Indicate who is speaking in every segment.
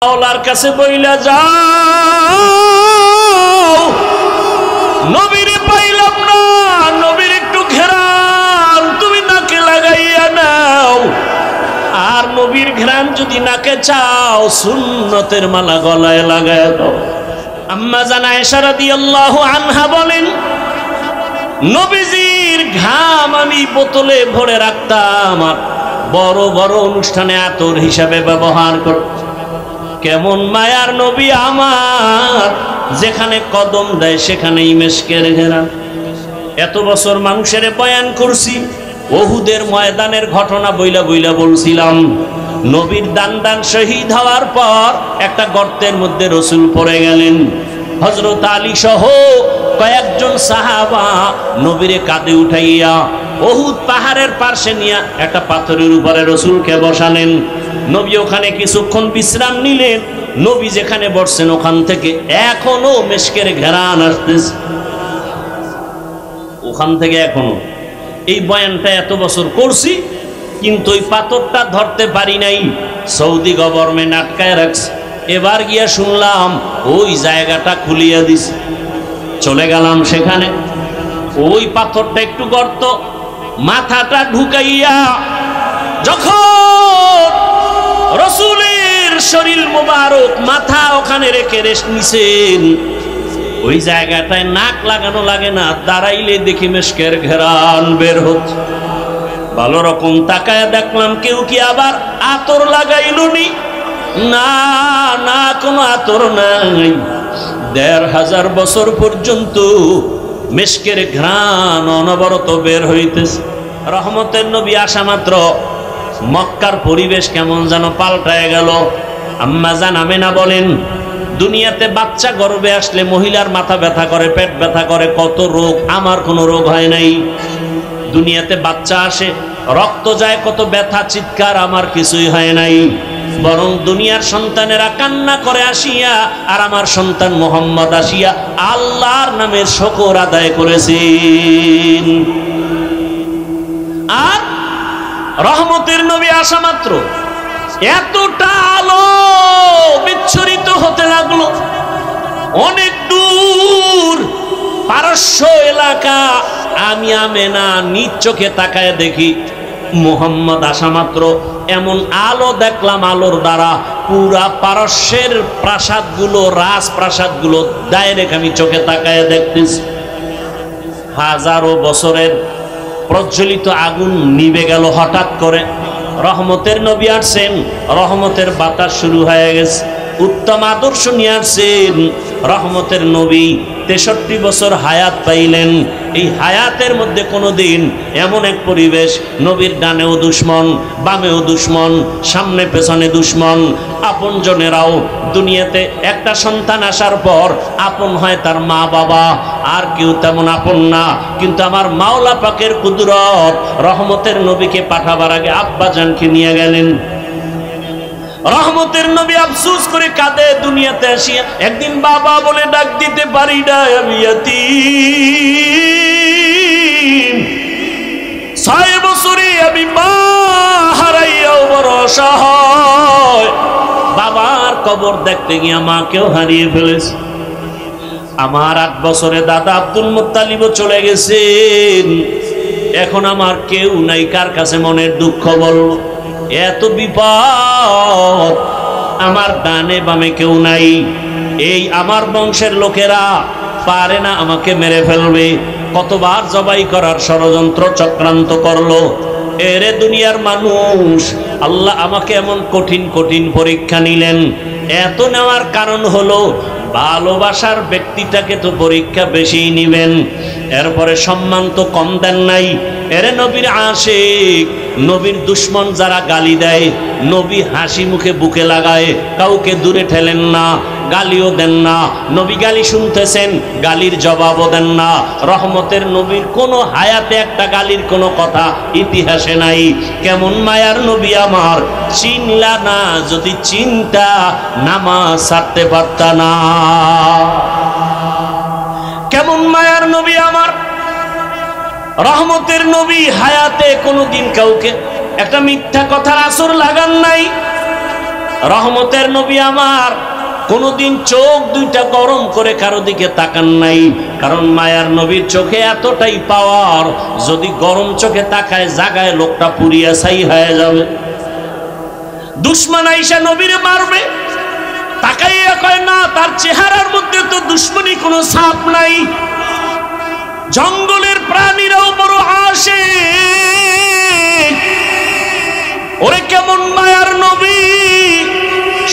Speaker 1: আল্লাহর কাছে বইলা যাও, নবীরে পাইলাম না, নবীর একটু ঘেরান তুমি নাকে লাগাইয়া নাও। আর নবীর ঘেরান যদি নাকে চাও, সুন্নতের মালা গলায় লাগায় দাও। আম্মা জান আয়েশা রাদিয়াল্লাহু আনহা বলেন, নবীজির ঘাম আমি বোতলে ভরে রাখতাম আর বড় বড় অনুষ্ঠানে আতর হিসাবে ব্যবহার করতাম। কেমন মায়ার নবী আমার, যেখানে কদম দেয় সেখানেই মেশকের ঘেরান। এত বছর মানুষের বয়ান করছি, ওহুদের ময়দানের ঘটনা বইলা বইলা বলছিলাম। নবীর দান শহীদ হওয়ার পর একটা গর্তের মধ্যে রসুল পড়ে গেলেন। হযরত আলী সহ কয়েকজন সাহাবা নবীরে কাঁধে উঠাইয়া ওহুদ পাহাড়ের পাশে নিয়ে একটা পাথরের উপরে রসুলকে বসালেন। নবী ওখানে কিছুক্ষণ বিশ্রাম নিলেন। নবী যেখানে বসছেন ওখান থেকে এখনো মেশকের ঘেরান আসতেছে, ওখান থেকে এখনো। এই বয়ানটা এত বছর করছি, কিন্তু ওই পাথরটা ধরতে পারি নাই, সৌদি গভর্নমেন্ট আটকায় রাখছে। এবার গিয়া শুনলাম ওই জায়গাটা খুলিয়া দিছে, চলে গেলাম সেখানে। ওই পাথরটা একটু গর্ত, মাথাটা ঢুকাইয়া যখন রসুলের শরীর মোবারক মাথা ওখানে রেখে রেস্ট নিছেন, ওই জায়গাটায় নাক লাগানো লাগে না, দাঁড়াইলে দেখি মেশকের ঘেরান বের হচ্ছে। ভালো রকম তাকায় দেখলাম কেউ কি আবার আতর লাগাইলনি? না না, কোনো আতর নাই। ১৫০০ বছর পর্যন্ত মেশকের ঘ্রাণ অনবরত বের হইতেছে। রহমতের নবী আসা মাত্র মক্কার পরিবেশ কেমন যেন পাল্টায় গেল। আম্মা জান আমেনা বলেন, দুনিয়াতে বাচ্চা গর্ভে আসলে মহিলার মাথা ব্যথা করে, পেট ব্যথা করে, কত রোগ, আমার কোনো রোগ হয় নাই। দুনিয়াতে বাচ্চা আসে, রক্ত যায়, কত ব্যথা চিৎকার, আমার কিছুই হয় নাই। বরং দুনিয়ার সন্তানেরা কান্না করে আসিয়া, আর আমার সন্তান মোহাম্মদ আসিয়া আল্লাহর নামের শুকর আদায় করেছেন। আর রহমতের নবী আসা মাত্র এতটা আলো বিচ্ছুরিত হতে লাগলো, অনেক দূর পারস্য এলাকা। আমি আমেনা নিজ চোখে তাকায় দেখি মুহাম্মদ আসা মাত্র এমন আলো দেখলাম, আলোর দ্বারা পুরা পারস্যের প্রাসাদগুলো, রাজপ্রাসাদগুলো ডাইরেক্ট আমি চোখে তাকায় দেখতেছি। হাজারো বছরের প্রজ্বলিত আগুন নিভে গেল হঠাৎ করে। রহমতের নবী আসছেন, রহমতের বাতাস শুরু হয়ে গেছে, উত্তম আদর্শ নিয়ে আসছেন। রহমতের নবী ৬৩ বছর হায়াত পাইলেন। এই হায়াতের মধ্যে কোনোদিন এমন এক পরিবেশ, নবীর ডানেও দুশ্মন, বামেও দুশ্মন, সামনে পেছনে দুশ্মন। আপনজনেরাও, দুনিয়াতে একটা সন্তান আসার পর আপন হয় তার মা বাবা, আর কেউ তেমন আপন না। কিন্তু আমার মাওলা পাকের কুদরত, রহমতের নবীকে পাঠাবার আগে আব্বাজানকে নিয়ে গেলেন। রহমতের নবী আফসোস করে কাঁদে দুনিয়াতে আসিয়া, একদিন বাবা বলে ডাক দিতে পারি না, আমি ইয়াতীম। ৬ বছরে আমি মা হারাইয়াও বড় অসহায়। বাবার কবর দেখতে গিয়ে মাকেও হারিয়ে ফেলেছে। আমার ৮ বছরে দাদা আব্দুল মুত্তালিবও চলে গেছেন। এখন আমার কেউ নাই, কার কাছে মনের দুঃখ বলবো? এত বিপদ, আমার ডানে বামে কেউ নাই। এই আমার বংশের লোকেরা পারে না, আমাকে মেরে ফেলবে। কতবার জবাই করার ষড়যন্ত্র চক্রান্ত করলো। এরে দুনিয়ার মানুষ, আল্লাহ আমাকে এমন কঠিন কঠিন পরীক্ষা নিলেন। এত নেওয়ার কারণ হলো, ভালোবাসার ব্যক্তিটাকে তো পরীক্ষা বেশি নিবেন, এরপরে সম্মান তো কম দেন নাই। এরে নবীর আশিক, নবীর দুশ্মন যারা গালি দেয়, নবী হাসি মুখে বুকে লাগায়, কাউকে দূরে ঠেলেন না, গালিও দেন না। নবী গালি শুনতেছেন, গালির জবাবও দেন না। রহমতের নবীর কোনো হায়াতে একটা গালির কোনো কথা ইতিহাসে নাই। কেমন মায়ার নবী আমার, চিনলা না, যদি চিন্তা নামাজ ছাড়তে পারতা না। কেমন মায়ার নবী আমার, রহমতের নবী হায়াতে কোনোদিন কাউকে একটা মিথ্যা কথার আসর লাগান নাই। রহমতের নবী আমার কোনদিন চোখ দুইটা গরম করে কারো দিকে তাকান নাই, কারণ মায়ার নবীর চোখে এতটাই পাওয়ার, যদি গরম চোখে তাকায় জাগায় লোকটা পুড়িয়া ছাই হয়ে যাবে। দুশমন আইসা নবীর মারবে, তাকাইয়া কয় না তার চেহারার মধ্যে তো দুশমনী কোনো ছাপ নাই। জঙ্গলের প্রাণীরাও বড় আসে, ওরে কেমন মায়ার নবী।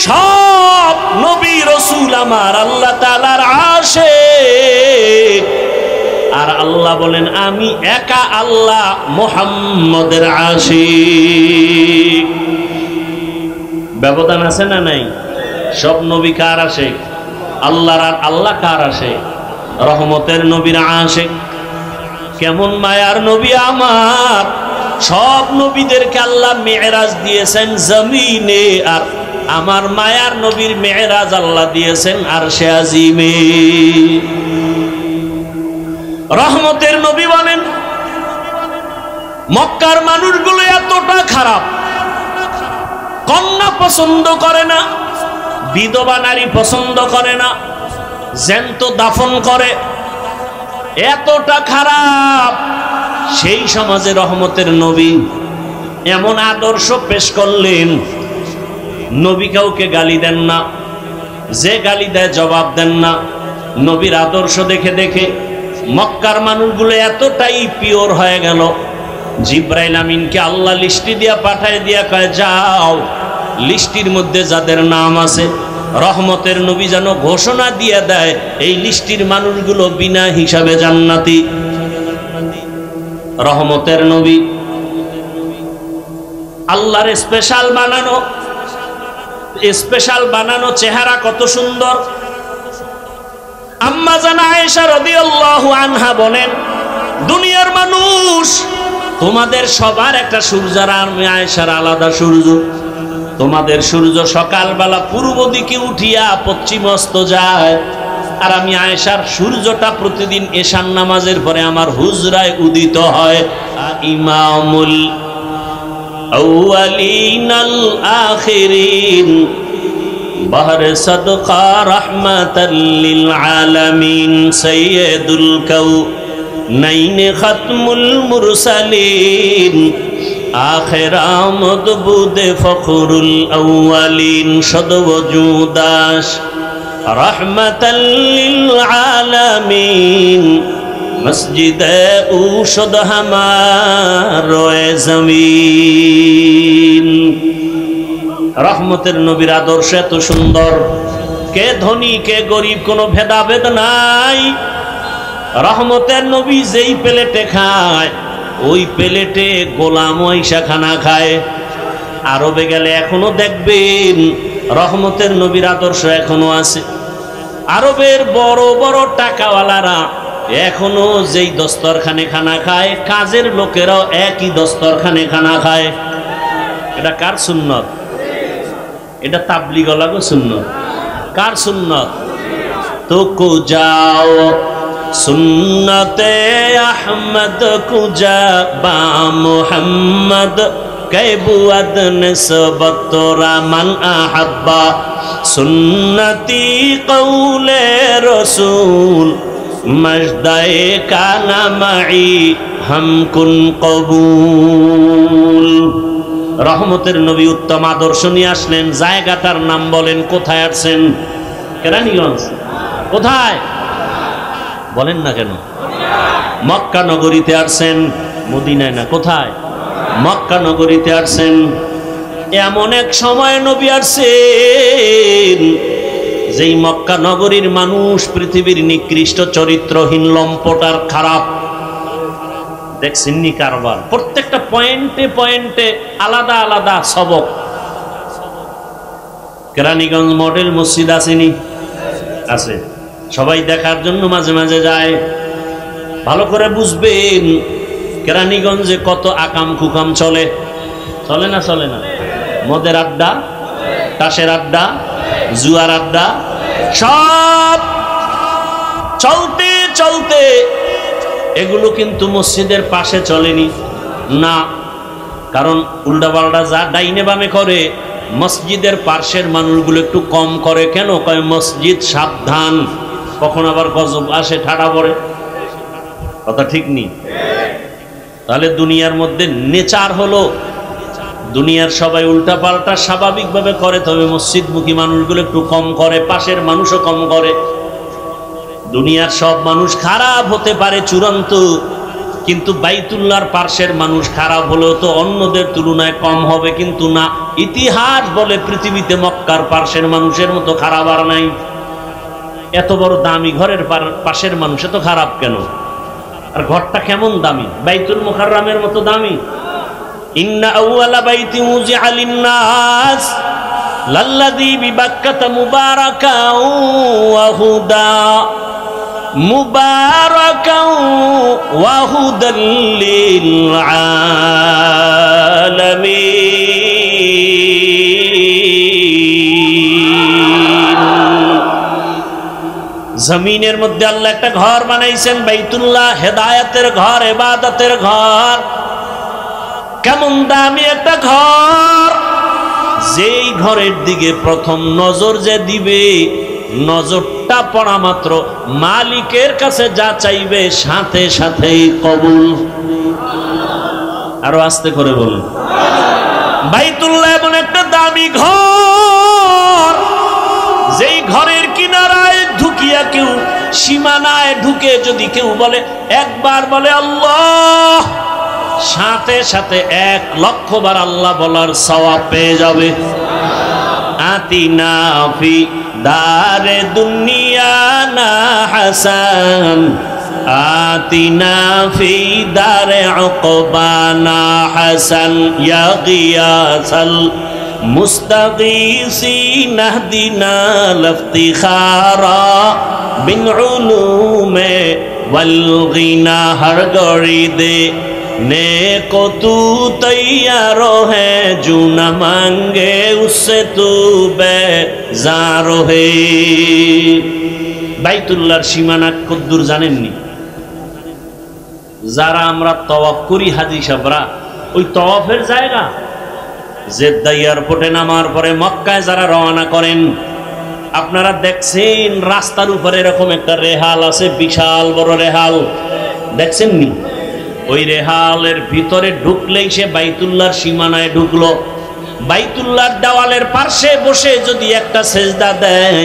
Speaker 1: সব নবী রাসূল আমার আল্লাহ তাআলার আশিক, আর আল্লাহ বলেন আমি একা আল্লাহ মুহাম্মদের আশিক। ব্যবধান আছে না নাই? সব নবী কার আশিক? আল্লাহর। আর আল্লাহ কার আশিক? রহমতের নবীর আশিক। কেমন মায়ার নবী আমার। সব নবীদেরকে আল্লাহ মেরাজ দিয়েছেন জমিনে, আর আমার মায়ার নবীর মেরাজ আল্লাহ দিয়েছেন আরশে আজিমে। রহমতের নবী বলেন মক্কার মানুষগুলো এতটা খারাপ, কন্যা পছন্দ করে না, বিধবা নারী পছন্দ করে না, জ্যান্ত দাফন করে, এতটা খারাপ। সেই সমাজে রহমতের নবী এমন আদর্শ পেশ করলেন, নবী কাউকে গালি দেন না, যে গালি দেয় জবাব দেন না। নবীর আদর্শ দেখে দেখে মক্কার মানুষগুলো এতটাই পিওর হয়ে গেল, জিব্রাইল আমিনকে আল্লাহ লিস্টি দিয়া পাঠায় দিয়া কয় যাও, লিস্টির মধ্যে যাদের নাম আছে রহমতের নবী যেন ঘোষণা দিয়ে দেয় এই লিস্টির মানুষগুলো বিনা হিসাবে জান্নাতি। রহমতের নবী আল্লাহর স্পেশাল বানানো চেহারা কত সুন্দর। আম্মা জানা আয়েশা রাদিয়াল্লাহু আনহা বলেন দুনিয়ার মানুষ তোমাদের সবার একটা সূর্য, আর আমি আয়েশার আলাদা সূর্য। তোমাদের সূর্য সকালবেলা পূর্ব দিকে উঠিয়া পশ্চিম অস্ত যায়, আর আমি আয়েশার সূর্যটা প্রতিদিন এশার নামাজের পরে আমার হুজরায় উদিত হয়। ইমামুল আউয়ালিন আল আখিরিন বাহর সাদকা রাহমাতাল লিল আলামিন সাইয়্যিদুল কাউনাইন খাতমুল মুরসালিন আখির আমদ বুদে ফখরুল আউয়ালিন সদওজুদাস রাহমাতাল লিল আলামিন মসজিদে উশদ হামারোয়ে জমিন। রহমতের নবীর আদর্শ এত সুন্দর, কে ধনী কে গরিব কোনো ভেদাভেদ নাই। রহমতের নবী যেই প্লেটে খায় ওই প্লেটে গোলাম আয়েশা খানা খায়। আরবে গেলে এখনো দেখবেন রহমতের নবীর আদর্শ এখনো আছে। আরবের বড় বড় টাকাওয়ালারা এখনো যেই দস্তরখানে খানা খায়, কাজের লোকেরাও একই দস্তরখানে খানা খায়। এটা কার সুন্নত? এটা তাবলীগওয়ালাগো সুন্নত। কার সুন্নত? তো কুজাও সুন্নতে আহমদ কুজা বা মুহাম্মদ कैबुअद निस्बत मन अहब्बा सुन्नती कौले रसूल मजदाए काना माई हम कुन कबूल। রহমতের নবী উত্তম আদর্শ নিয়ে আসলেন। জায়গাটার নাম বলেন, কোথায় আসছেন? কেরানীগঞ্জ। কোথায় বলেন না কেন? মক্কা নগরীতে আসছেন, মদিনায় না। কোথায়? মক্কা নগরীতে আসছেন। এমন এক সময় নবী আসছেন যেই মক্কা নগরীর মানুষ পৃথিবীর নিকৃষ্ট চরিত্রহীন, লম্পট আর খারাপ। দেখছেন নি কারবার? প্রত্যেকটা পয়েন্টে পয়েন্টে আলাদা আলাদা সবক। কেরানীগঞ্জ মডেল মসজিদ আসেনি? আছে। সবাই দেখার জন্য মাঝে মাঝে যায়। ভালো করে বুঝবেন কেরানীগঞ্জে কত আকাম কুকাম চলে। চলে না? চলে না? মদের আড্ডা, তাসের আড্ডা, জুয়ার আড্ডা, সব চলতে চলতে এগুলো কিন্তু মসজিদের পাশে চলেনি না। কারণ উল্টাপাল্টা যা ডাইনে বামে করে মসজিদের পাশের মানুষগুলো একটু কম করে কেন? কয় মসজিদ সাবধান, কখন আবার গজব আসে, ঠাড়া পড়ে। কথা ঠিক নেই? তাহলে দুনিয়ার মধ্যে নেচার হলো দুনিয়ার সবাই উল্টা পাল্টা স্বাভাবিকভাবে করে, তবে মসজিদমুখী মানুষগুলো একটু কম করে, পাশের মানুষও কম করে। দুনিয়ার সব মানুষ খারাপ হতে পারে চূড়ান্ত, কিন্তু বাইতুল্লাহর পাশের মানুষ খারাপ হলেও তো অন্যদের তুলনায় কম হবে, কিন্তু না, ইতিহাস বলে পৃথিবীতে মক্কার পাশের মানুষের মতো খারাপ আর নাই। এত বড় দামি ঘরের পাশের মানুষ এত খারাপ কেন? আর ঘরটা কেমন দামি? বাইতুল মুকাররমের মতো দামি। ইন্না আউয়ালা বাইতি উযিআ লিন-নাস লাল্লাযী বিবাক্কাতা মুবারাকাও ওয়া হুদা মুবারাকাও ওয়া হুদাল লিল আলামিন। জমিনের মধ্যে আল্লাহ একটা ঘর বানাইছেন বাইতুল্লাহ, হেদায়েতের ঘর, ইবাদতের ঘর। কেমন দামি একটা ঘর! যেই ঘরের দিকে প্রথম নজর যে দিবে, নজরটা পড়া মাত্র মালিকের কাছে যা চাইবে সাথে সাথেই কবুল। আরো আস্তে করে বলুন। বাইতুল্লাহ এমন একটা দামি ঘর, যেই ঘরের কিনারায় ঢুকিয়া কেউ, সীমানায় ঢুকে যদি কেউ বলে, একবার বলে আল্লাহ, সাথে সাথে 1,00,000 বার আল্লাহ বলার সওয়াব পেয়ে যাবে। আতিনা ফি দারে দুনিয়া না হাসান, আতিনা ফি দারে উকবানা হাসান, ইয়া গিয়াসাল মুস্তাগীসিন আহদিনা লফতিখারা বিন উলুমে ওয়াল গিনা। হর গড়ি দে नेको तू तैयार है, जो न मांगे उससे तू बेजार है। বাইতুল্লাহর সীমানা কদ্দুর জানেননি? যারা আমরা তওয়াফ করি হাজী সাহেবরা, ওই তওয়াফের জায়গা জেদ্দা এয়ারপোর্টে নামার পরে মক্কায় যারা রওনা করেন, আপনারা দেখছেন রাস্তার উপরে এরকম একটা রেহাল আছে, বিশাল বড় রেহাল, দেখছেননি? ওই রেহালের ভিতরে ঢুকলেই সে বাইতুল্লাহর সীমানায় ঢুকলো। বাইতুল্লাহর দেওয়ালের পাশে বসে যদি একটা সেজদা দেয়,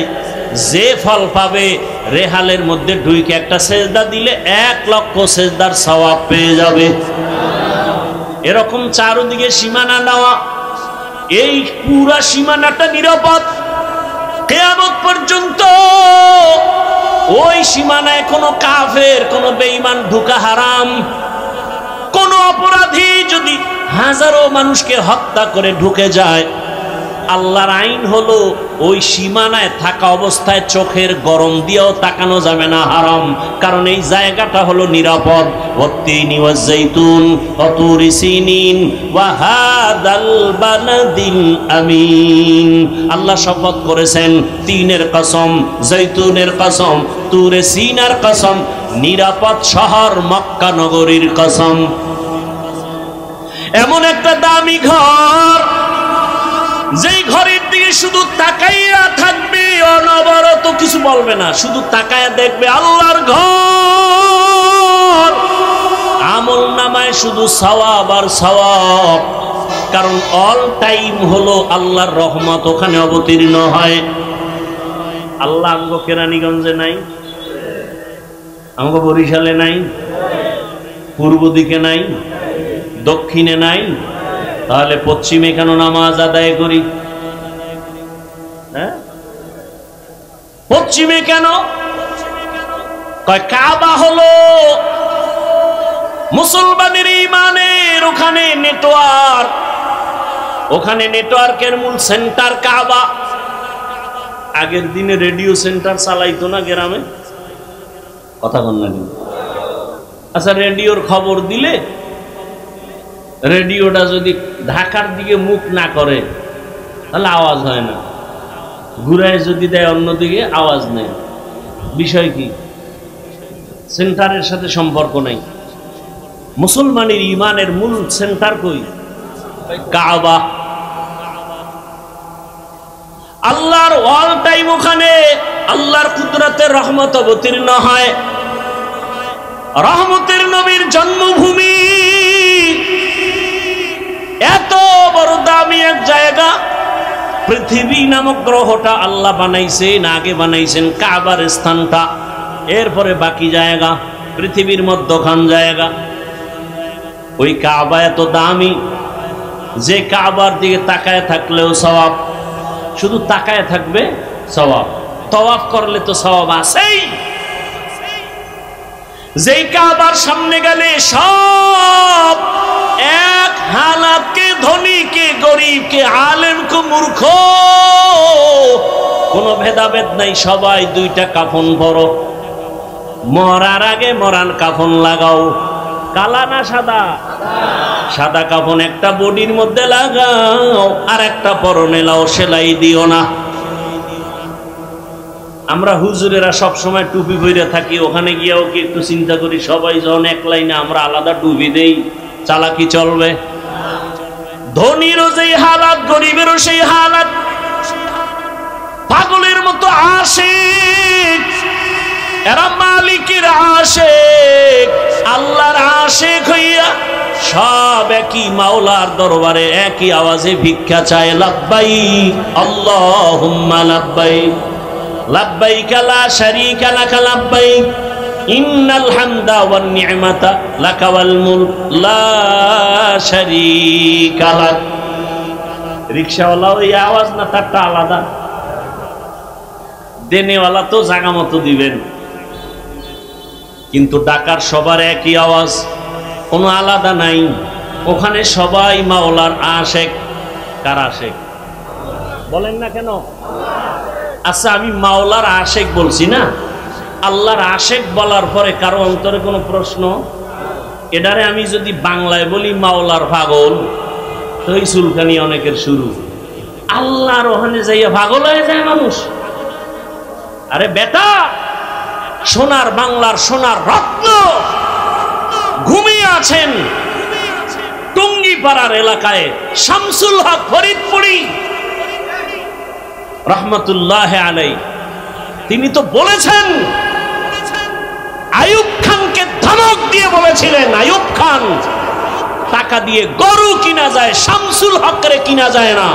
Speaker 1: যে ফল পাবে, রেহালের মধ্যে ঢুকে একটা সেজদা দিলে 1,00,000 সেজদার সওয়াব পেয়ে যাবে। এরকম চারদিকে সীমানা নেওয়া, এই পুরা সীমানাটা নিরাপদ কিয়ামত পর্যন্ত। ওই সীমানায় কোনো কাফের, কোনো বেঈমান ঢুকা হারাম। কোন অপরাধী যদি হাজারো মানুষকে হত্যা করে ঢুকে যায়, আল্লাহর আইন হলো ওই সীমানায় থাকা অবস্থায় চোখের গরম দিয়েও তাকানো যাবে না, হারাম। কারণ এই জায়গাটা হলো নিরাপদ। ওয়াত্তিনি ওয়াজ্জাইতুন ওয়া তুরি সিনিন ওয়া হাদাল বালাদিল আমিন। আল্লাহ শপথ করেছেন তিনের কসম, জৈতুনের কসম, তুরে সিনার কসম, নিরাপদ শহর মক্কা নগরীর কসম। এমন একটা দামি ঘর, যেই ঘরের দিকে শুধু তাকাইয়া থাকবে, অনবরত কিছু বলবে না, শুধু তাকাইয়া দেখবে। আল্লাহর ঘর, আমল নামায় শুধু সওয়াব আর সওয়াব। কারণ অল টাইম হলো আল্লাহর রহমত ওখানে অবতীর্ণ হয়। আল্লাহ আমগো কেরানীগঞ্জে নাই, আমগো বরিশালে নাই, পূর্ব দিকে নাই, দক্ষিণে নাই, তাহলে পশ্চিমে কেন নামাজ আদায় করি? হ্যাঁ, পশ্চিমে কেন? কয় কাবা হলো মুসলমানের ঈমানের ওখানে নেটওয়ার্ক, ওখানে নেটওয়ার্কের মূল সেন্টার কাবা। আগের দিনে রেডিও সেন্টার চালাইতো না গ্রামে? কথা বল না। আচ্ছা, রেডিওর খবর দিলে রেডিওটা যদি ঢাকার দিকে মুখ না করে তাহলে আওয়াজ হয় না, ঘুরায় যদি দেয় অন্যদিকে আওয়াজ নেই। বিষয় কি? সেন্টারের সাথে সম্পর্ক নাই। মুসলমানের ঈমানের মূল সেন্টার কই? কাবা। আল্লাহর অল টাইম ওখানে আল্লাহর কুদরতের রহমত অবতীর্ণ হয়। রহমতের নবীর জন্মভূমি, এত বড় দামি এক জায়গা। পৃথিবী নামক গ্রহটা আল্লাহ বানাইছেন, আগে বানাইছেন কাবার স্থানটা, এরপরে বাকি জায়গা পৃথিবীর মধ্যখান জায়গা। ওই কাবা এত দামি যে কাবার দিকে তাকায় থাকলেও সওয়াব, শুধু তাকায় থাকবে সওয়াব, তওয়াফ করলে তো সওয়াব আছেই। যেই কাবার সামনে গেলে সব এক হালাতকে, ধনীকে গরিবকে, আলেমকে মূর্খ, কোনো ভেদাভেদ নাই, সবাই দুইটা কাফন পরো। মরার আগে মরার কাফন লাগাও, কালা না সাদা? সাদা কাফন একটা বডির মধ্যে লাগাও, আর একটা পরনে লাও, সেলাই দিও না। আমরা হুজুরেরা সব সময় টুপি পরে থাকি, ওখানে গিয়েও কি একটু চিন্তা করি, সবাই যখন এক লাইনে আমরা আলাদা টুপি দেই, চালাকি চলবে? ধনীরও যেই হালাত, গরিবেরও সেই হালাত। পাগলের মতো আশিক, এরা মালিকের আশিক, আল্লাহর আশিক হইয়া সব একই মাওলার দরবারে একই আওয়াজে ভিক্ষা চায়, লাব্বাইক আল্লাহুম্মা লাব্বাইক লাব্বাইক লা শারীকা লাক লাব্বাইক ইন্নাল হামদা ওয়ান নি'মাতা লাকা ওয়াল মুলক লা শারীকা লাক। রিকশাওয়ালা ওই আওয়াজ না তারটা আলাদা, দেনেওয়ালা তো জায়গা মতো দিবেন, কিন্তু ডাকার সবার একই আওয়াজ, কোনো আলাদা নাই। ওখানে সবাই মাওলার আশেক। কার আশেক বলেন না কেন? আচ্ছা, আমি মাওলার আশেক বলছি না, আল্লাহর আশেক বলার পরে কারো অন্তরে কোনো প্রশ্ন? এটারে আমি যদি বাংলায় বলি মাওলার পাগল, তো এই চুলকানি অনেকের শুরু। আল্লাহর ওখানে যাইয়া পাগল হয়ে যায় মানুষ। আরে বেটা, সোনার বাংলার সোনার রত্ন ঘুমিয়ে আছেন টুঙ্গিপাড়ার এলাকায় শামসুল হক ফরিদপুরি রহমতুল্লাহ আলাই। তিনি তো বলেছেন, আইয়ুব খানকে ধমক দিয়ে বলেছিলেন, আইয়ুব খান টাকা দিয়ে গরু কিনা যায়, শামসুল হকরে কিনা যায় না।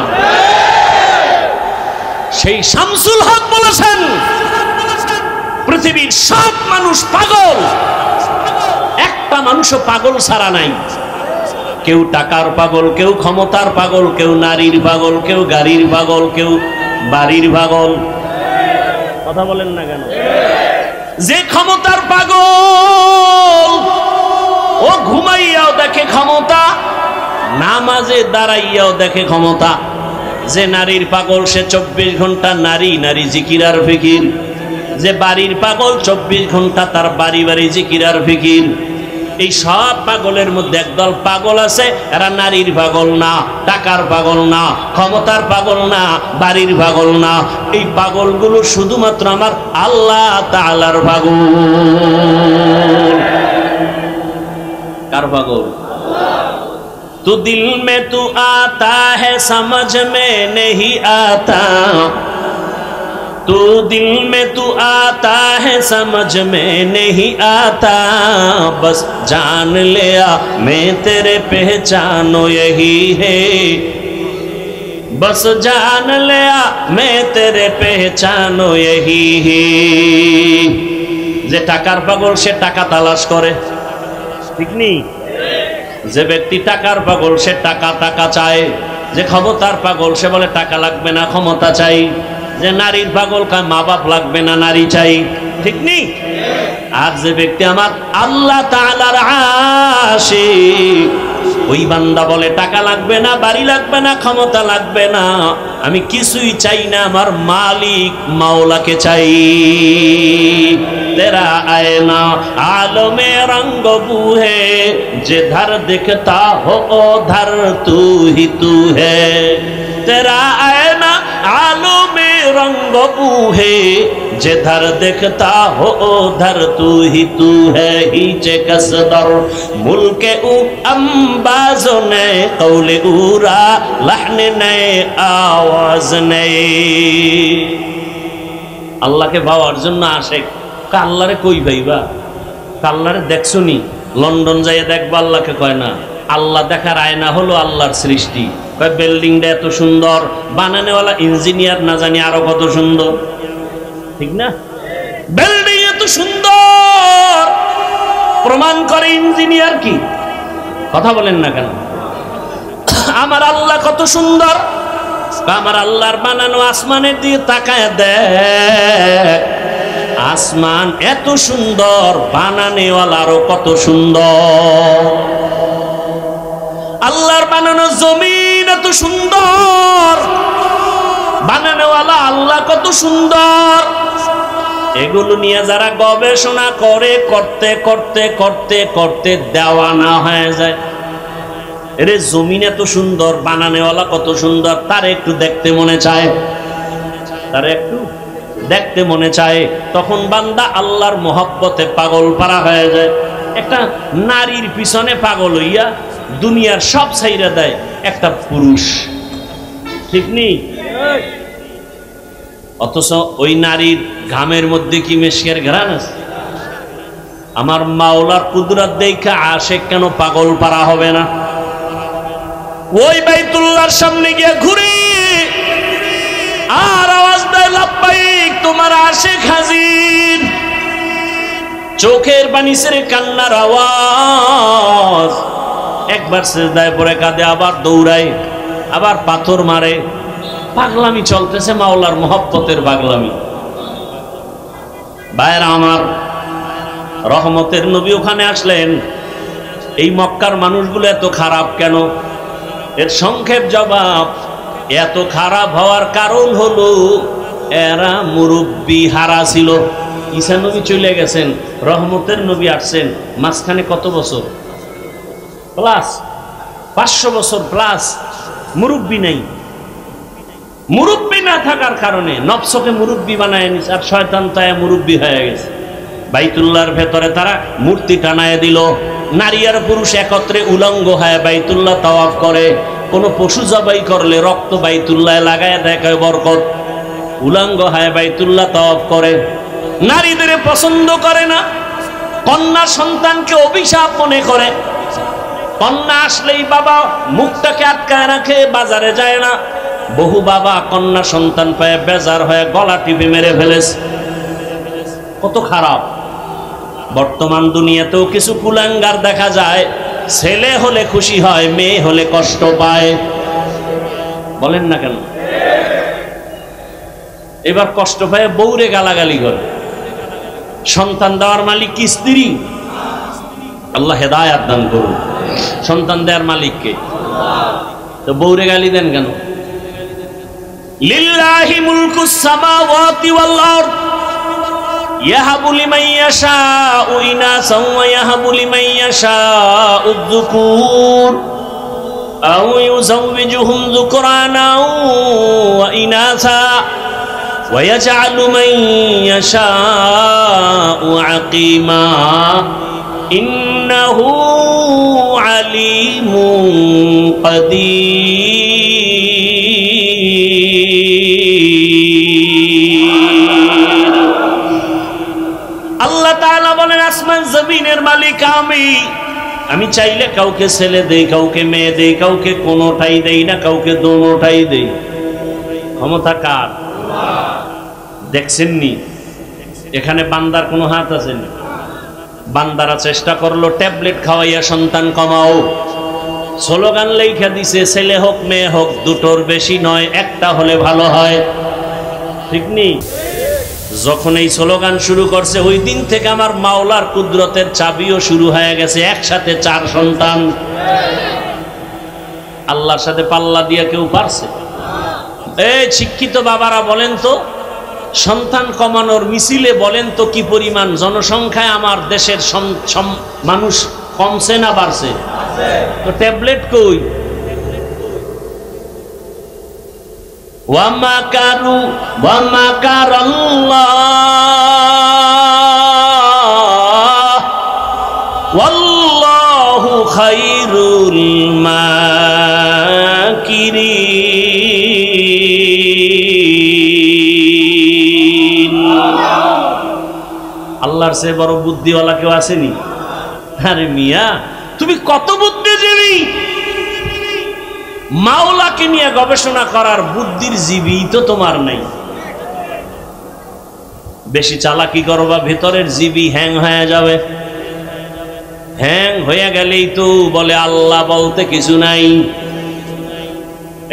Speaker 1: সেই শামসুল হক বলেছেন, পৃথিবীর সব মানুষ পাগল, একটা মানুষও পাগল ছাড়া নাই। কেউ টাকার পাগল, কেউ ক্ষমতার পাগল, কেউ নারীর পাগল, কেউ গাড়ির পাগল, কেউ বাড়ির পাগল। কথা বলেন না কেন? যে ক্ষমতার পাগল, ও ঘুমাইয়াও দেখে ক্ষমতা, নামাজে দাঁড়াইয়াও দেখে ক্ষমতা। যে নারীর পাগল, সে 24 ঘন্টা নারী নারী জিকির আর ফিকির। যে বাড়ির পাগল, 24 ঘন্টা তার বাড়ি বাড়ি জিকির আর ফিকির। এই সব পাগলের মধ্যে একদল পাগল আছে, এরা নারীর পাগল না, টাকার পাগল না, ক্ষমতার পাগল না, বাড়ির পাগল না। এই পাগলগুলো শুধুমাত্র আমার আল্লাহ তাআলার পাগল। কার পাগল? तू दिल में तू आता है समझ में नहीं आता, तू दिल में तू आता है समझ में नहीं आता, बस जान लिया मैं तेरे पहचानो यही है, बस जान लिया मैं तेरे पहचानो यही है। যে টাকার পাগল সে টাকা তালাশ করে, ঠিক নেই? যে ব্যক্তি টাকার পাগল সে টাকা টাকা চায়। যে ক্ষমতার পাগল সে বলে টাকা লাগবে না, ক্ষমতা চাই। যে নারীর পাগল কয় মা বাপ লাগবে না, নারী চাই, ঠিক নেই? আর যে ব্যক্তি আমার আল্লাহ তাআলার আশিক, ওই বান্দা বলে টাকা লাগবে না, বাড়ি লাগবে না, ক্ষমতা লাগবে না, আমি কিছুই চাই না, আমার মালিক মাওলাকে চাই। तेरा आईना आलमे रंग बू है, जिधर दिखता हो उधर तू ही तू है। तेरा आईना आलमे रंग बू है, जिधर दिखता हो उधर तू है हीचे कसदर मुल्के उ अंबाजो ने कौले उरा लहने ने आवाज ने अल्लाह के पाওয়ার জন্য আশিক আল্লাহরে কই ভাইবা আল্লাহরে দেখছনি লন্ডন যাইয়া দেখবা আল্লাহকে কয় না আল্লাহ দেখার আয়না হলো আল্লাহর সৃষ্টি কয় বিল্ডিংটা এত সুন্দর বানানোওয়ালা ইঞ্জিনিয়ার না জানি আরো কত সুন্দর ঠিক না বিল্ডিং এত সুন্দর প্রমাণ করে ইঞ্জিনিয়ার কি কথা বলেন না কেন আমার আল্লাহ কত সুন্দর আমার আল্লাহর বানানো আসমানের দিকে তাকায় দেখ আসমান এত সুন্দর বানানোওয়ালা আরো কত সুন্দর আল্লাহর বানানো জমিন এত সুন্দর বানানোওয়ালা আল্লাহ কত সুন্দর এগুলো নিয়ে যারা গবেষণা করে করতে করতে করতে করতে দেওয়ানা হয়ে যায় এরে জমিন এত সুন্দর বানানোওয়ালা কত সুন্দর তার একটু দেখতে মনে চায় তার একটু দেখতে মনে চায় তখন বান্দা আল্লাহর মহব্বতে পাগল পারা হয়ে যায় একটা নারীর পিছনে পাগল হইয়া দুনিয়ার সব ছাইরা দেয় একটা পুরুষ ঠিক নেই অথচ ওই নারীর ঘামের মধ্যে কি মেশকের ঘ্রাণ আছে আমার মাওলার কুদরত দেখা আশিক কেন পাগল পারা হবে না ওই বাইতুল্লাহর সামনে গিয়ে ঘুরে আর আওয়াজ দেয় লাব্বাইক তোমার আশিক হাজির চোখের পানি ছেড়ে কান্নার আওয়াজ একবার সিজদায় পড়ে কাঁদে আবার দৌড়ায় আবার পাথর মারে পাগলামি চলতেছে মাওলার মহব্বতের পাগলামি ভাইরা আমার রহমতের নবী ওখানে আসলেন এই মক্কার মানুষগুলো এত খারাপ কেন এর সংক্ষেপ জবাব এত খারাপ হওয়ার কারণ হলো এরা মুরব্বি হারা ছিল ঈসা নবী চলে গেছেন রহমতের নবী আসছেন মাঝখানে কত বছর প্লাস 500 বছর প্লাস মুরব্বি নাই মুরব্বি না থাকার কারণে নফসকে মুরব্বি বানায় নিছে আর শয়তান তায়া মুরব্বি হয়ে গেছে বাইতুল্লাহর ভেতরে তারা মূর্তি টানায় দিল নারী আর পুরুষ একত্রে উলঙ্গ হয়ে বাইতুল্লাহ তাওয়াফ করে কোন পশু জবাই করলে রক্ত বাইতুল্লাহ লাগায় দেখায় বরকত উলঙ্গ হয়ে বাইতুল্লাহ তাওয়াফ করে নারীদের পছন্দ করে না কন্যা সন্তানকে অভিশাপ মনে করে কন্যা আসলেই বাবা মুখটাকে আটকায় রাখে বাজারে যায় না বহু বাবা কন্যা সন্তান পায় বেজার হয়ে গলা টিপে মেরে ফেলেছে কত খারাপ বর্তমান দুনিয়াতেও কিছু কুলাঙ্গার দেখা যায় ছেলে হলে খুশি হয় মেয়ে হলে কষ্ট পায় বলেন না কেন এবার কষ্ট পায় বউরে গালাগালি করে সন্তান দেওয়ার মালিক কি স্ত্রী আল্লাহ হেদায়েত দান করুন সন্তান দেওয়ার মালিক কে তো বউরে গালি দেন কেন লিল্লাহি মুলকুস সামাওয়াতি ওয়াল আরদ ইয়াহাবু লিমান ইয়াশাউ ইনাসান ওয়া ইয়াহাবু লিমান ইয়াশাউ যুকুর আও ইউযাওবিজুহুম যুকরানা ওয়া ইনাসা ওয়া ইয়াজআলু মান ইয়াশাউ আকিমা ইন্নাহু আলিমুন কাদির আল্লাহ তাআলা বলেন আসমান জমিনের মালিক আমি চাইলে কাউকে ছেলে দেই কাউকে মেয়ে দেই কাউকে কোনোটাই দেই না কাউকে দোনোটাই দেই ক্ষমতা কার দেখছেননি এখানে বান্দার কোনো হাত আছে না বান্দারা চেষ্টা করলো ট্যাবলেট খাওয়াইয়া সন্তান কমাও স্লোগান লেখা দিছে ছেলে হোক মেয়ে হোক দুটোর বেশি নয় একটা হলে ভালো হয় ঠিক নেই যখন এই স্লোগান শুরু করছে ওই দিন থেকে আমার মাওলার কুদরতের চাবিও শুরু হয়ে গেছে একসাথে 4 সন্তান আল্লাহর সাথে পাল্লা দিয়ে কেউ পারছে এই শিক্ষিত বাবারা বলেন তো সন্তান কমানোর মিছিলে বলেন তো কি পরিমাণ জনসংখ্যায় আমার দেশের মানুষ কমছে না বাড়ছে তো ট্যাবলেট কই ওয়া মাকারু ওয়া মাকারাল্লাহ খায়রুল মাকিরিন। আল্লাহর চেয়ে বড় বুদ্ধিওয়ালা কেউ আসেনি? আরে মিয়া, তুমি কত বুদ্ধিজীবী! মাওলাকে নিয়ে গবেষণা করার বুদ্ধির জীবী তো তোমার নাই। বেশি চালাকি করবা, ভেতরের জীবী হ্যাং হয়ে যাবে। হ্যাং হয়ে গেলেই তো বলে আল্লাহ বলতে কিছু নাই।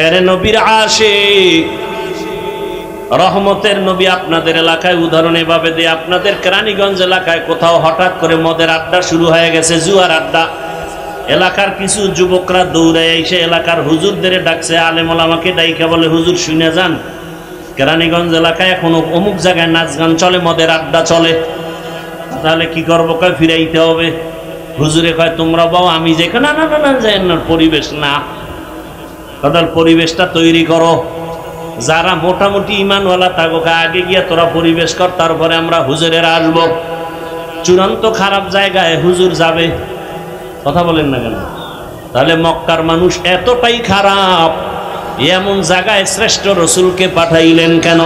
Speaker 1: এরে নবীর আশিক, রহমতের নবী আপনাদের এলাকায় উদাহরণ এভাবে দিয়ে, আপনাদের কেরানীগঞ্জ এলাকায় কোথাও হঠাৎ করে মদের আড্ডা শুরু হয়ে গেছে, জুয়ার আড্ডা। এলাকার কিছু যুবকরা দৌড়ে এসে এলাকার হুজুরদের ডাকছে, আলেম ওলামাকে ডাইকা বলে, হুজুর শুনে যান, কেরানীগঞ্জ এলাকায় এখনো অমুক জায়গায় নাচ গান চলে, মদের আড্ডা চলে। তাহলে কি করবো? কয় ফিরাইতে হবে। হুজুরে কয় তোমরা বাও, আমি যে না না না না যাই না, পরিবেশ না, তাদের পরিবেশটা তৈরি করো। যারা মোটামুটি ইমানওয়ালা তাকে আগে গিয়া তোরা পরিবেশ কর, তারপরে আমরা হুজুরেরা আসবো। চূড়ান্ত খারাপ জায়গায় হুজুর যাবে? কথা বলেন না কেন? তাহলে মক্কার মানুষ এতটাই খারাপ, এমন জায়গায় শ্রেষ্ঠ রসুলকে পাঠাইলেন কেন?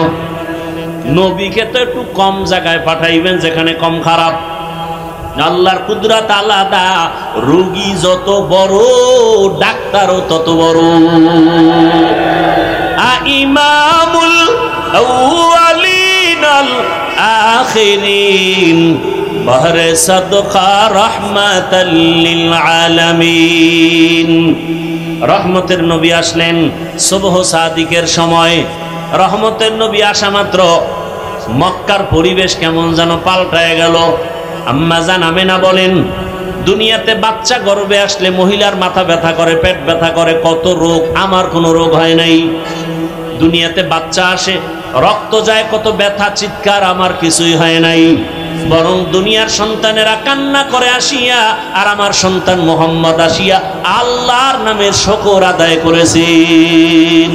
Speaker 1: নবীকে তো একটু কম জায়গায় পাঠাইবেন যেখানে কম খারাপ। আল্লাহর কুদরত আলাদা, রোগী যত বড় ডাক্তারও তত বড়। ইমামুল আউয়ালিন আল আখিরিন বহরে সাদকা রাহমাতাল লিল আলামিন। রহমতের নবী আসলেন সুবহ সাদিকের সময়। রহমতের নবী আসা মাত্র মক্কার পরিবেশ কেমন যেন পাল্টায় গেল। আম্মা জান আমেনা বলেন, দুনিয়াতে বাচ্চা গর্ভে আসলে মহিলার মাথা ব্যথা করে, পেট ব্যথা করে, কত রোগ। আমার কোনো রোগ হয় নাই। দুনিয়াতে বাচ্চা আসে, রক্ত যায়, কত ব্যথা, চিৎকার, আমার কিছুই হয় নাই। বরং দুনিয়ার সন্তানেরা কান্না করে আসিয়া, আর আমার সন্তান মোহাম্মদ আসিয়া আল্লাহর নামের শুকর আদায় করেছেন।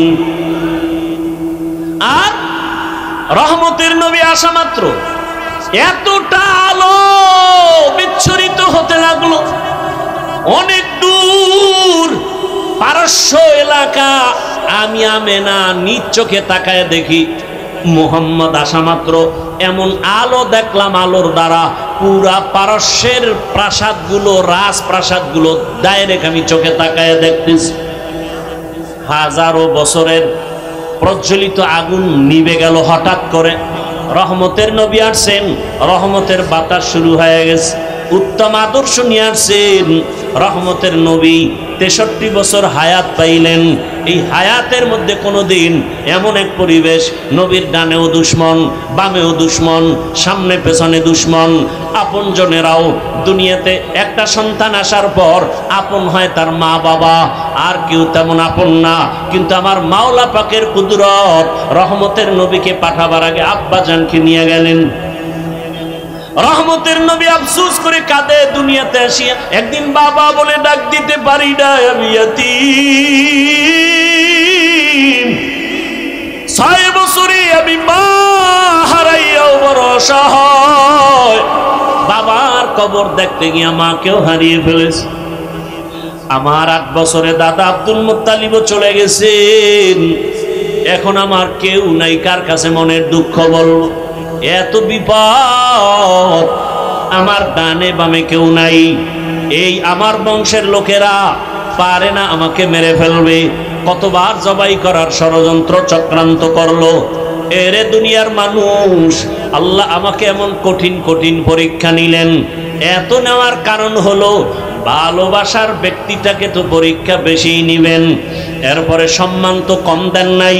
Speaker 1: আর রহমতের নবী আসা মাত্র এতটা আলো বিচ্ছুরিত হতে লাগলো। অনেক দূর পারস্য এলাকা, আমি আমেনা নিজ চোখে তাকায় দেখি মুহাম্মদ আসা মাত্র এমন আলো দেখলাম, আলোর দ্বারা পুরা পারস্যের প্রাসাদগুলো, রাজপ্রাসাদগুলো ডাইরেক্ট আমি চোখে তাকায় দেখতেছি। হাজারো বছরের প্রজ্বলিত আগুন নিভে গেল হঠাৎ করে। রহমতের নবী আসছেন, রহমতের বাতাস শুরু হয়ে গেছে, উত্তম আদর্শ নিয়ে আসছেন। রহমতের নবী 63 বছর হায়াত পাইলেন। এই হায়াতের মধ্যে কোনোদিন এমন এক পরিবেশ, নবীর ডানেও দুশ্মন, বামেও দুশ্মন, সামনে পেছনে দুশ্মন। আপন জনেরাও, দুনিয়াতে একটা সন্তান আসার পর আপন হয় তার মা বাবা, আর কেউ তেমন আপন না। কিন্তু আমার মাওলা পাকের কুদরত, রহমতের নবীকে পাঠাবার আগে আব্বা জানকে নিয়ে গেলেন। রহমতের নবী আফসোস করে কাঁদে দুনিয়াতে আসিয়া, একদিন বাবা বলে ডাক দিতে পারি না, আমি ইয়াতীম। 6 বছরে আমি মা হারাইয়াও বড় অসহায়। বাবার কবর দেখতে গিয়ে মাকেও হারিয়ে ফেলেছে। আমার 8 বছরে দাদা আব্দুল মুত্তালিবও চলে গেছেন। এখন আমার কেউ নাই, কার কাছে মনের দুঃখ বলবো? এত বিপদ, আমার ডানে বামে কেউ নাই। এই আমার বংশের লোকেরা পারে না, আমাকে মেরে ফেলবে। কতবার জবাই করার ষড়যন্ত্র চক্রান্ত করলো। এরে দুনিয়ার মানুষ, আল্লাহ আমাকে এমন কঠিন কঠিন পরীক্ষা নিলেন। এত নেওয়ার কারণ হলো ভালোবাসার ব্যক্তিটাকে তো পরীক্ষা বেশি নিবেন, এরপরে সম্মান তো কম দেন নাই।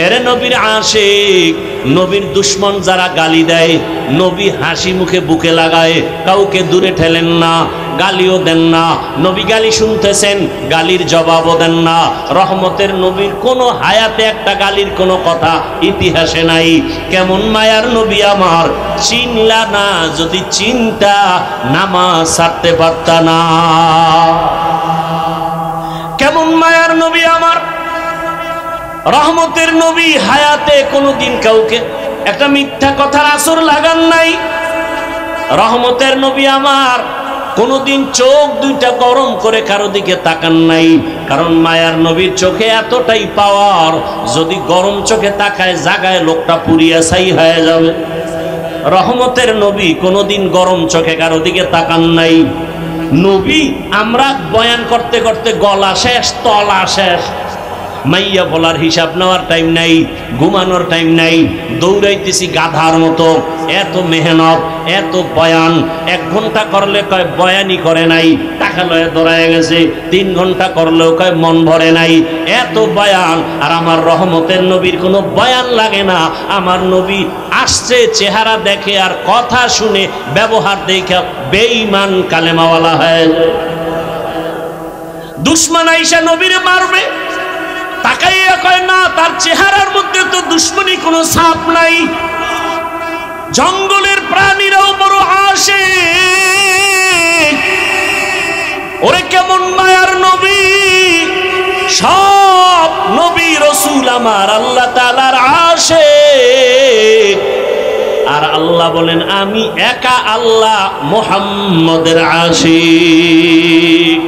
Speaker 1: এরে নবীর আশিক, নবীর দুশ্মন যারা গালি দেয়, নবী হাসি মুখে বুকে লাগায়, কাউকে দূরে ঠেলেন না, গালিও দেন না। নবী গালি শুনতেছেন, গালির জবাবও দেন না। রহমতের নবীর কোনো হায়াতে একটা গালির কোনো কথা ইতিহাসে নাই। কেমন মায়ার নবী আমার, চিনলা না, যদি চিন্তা নামাজ ছাড়তে পারতা না। কেমন মায়ার নবী আমার, রহমতের নবী হায়াতে কোনোদিন কাউকে একটা মিথ্যা কথার আসর লাগান নাই। রহমতের নবী আমার কোনদিন চোখ দুইটা গরম করে কারো দিকে তাকান নাই, কারণ মায়ার নবীর চোখে এতটাই পাওয়ার, যদি গরম চোখে তাকায় জাগায় লোকটা পুড়িয়া ছাই হয়ে যাবে। রহমতের নবী কোনদিন গরম চোখে কারো দিকে তাকান নাই। নবী আমরা বয়ান করতে করতে গলা শেষ, তলা শেষ, মাইয়া বলার হিসাব নেওয়ার টাইম নাই, ঘুমানোর টাইম নাই, দৌড়াইতেছি গাধার মতো। এত মেহনত, এত বয়ান, 1 ঘন্টা করলে কয় বয়ানই করে নাই, টাকা লয়ে দৌড়ায় গেছে। 3 ঘন্টা করলেও কয় মন ভরে নাই, এত বয়ান। আর আমার রহমতের নবীর কোনো বয়ান লাগে না। আমার নবী আসছে, চেহারা দেখে আর কথা শুনে, ব্যবহার দেখে বেঈমান কালেমাওয়ালা হয়ে যায়। দুশমন আইসা নবীরে মারবে, তাকাইয়া কয় না, তার চেহারার মধ্যে তো দুশ্মনী কোনো ছাপ নাই। জঙ্গলের প্রাণীরাও বড় আসে, ওরে কেমন মায়ার নবী। সব নবী রসুল আমার আল্লাহ তাআলার আসে, আর আল্লাহ বলেন আমি একা আল্লাহ মুহাম্মদের আশিক।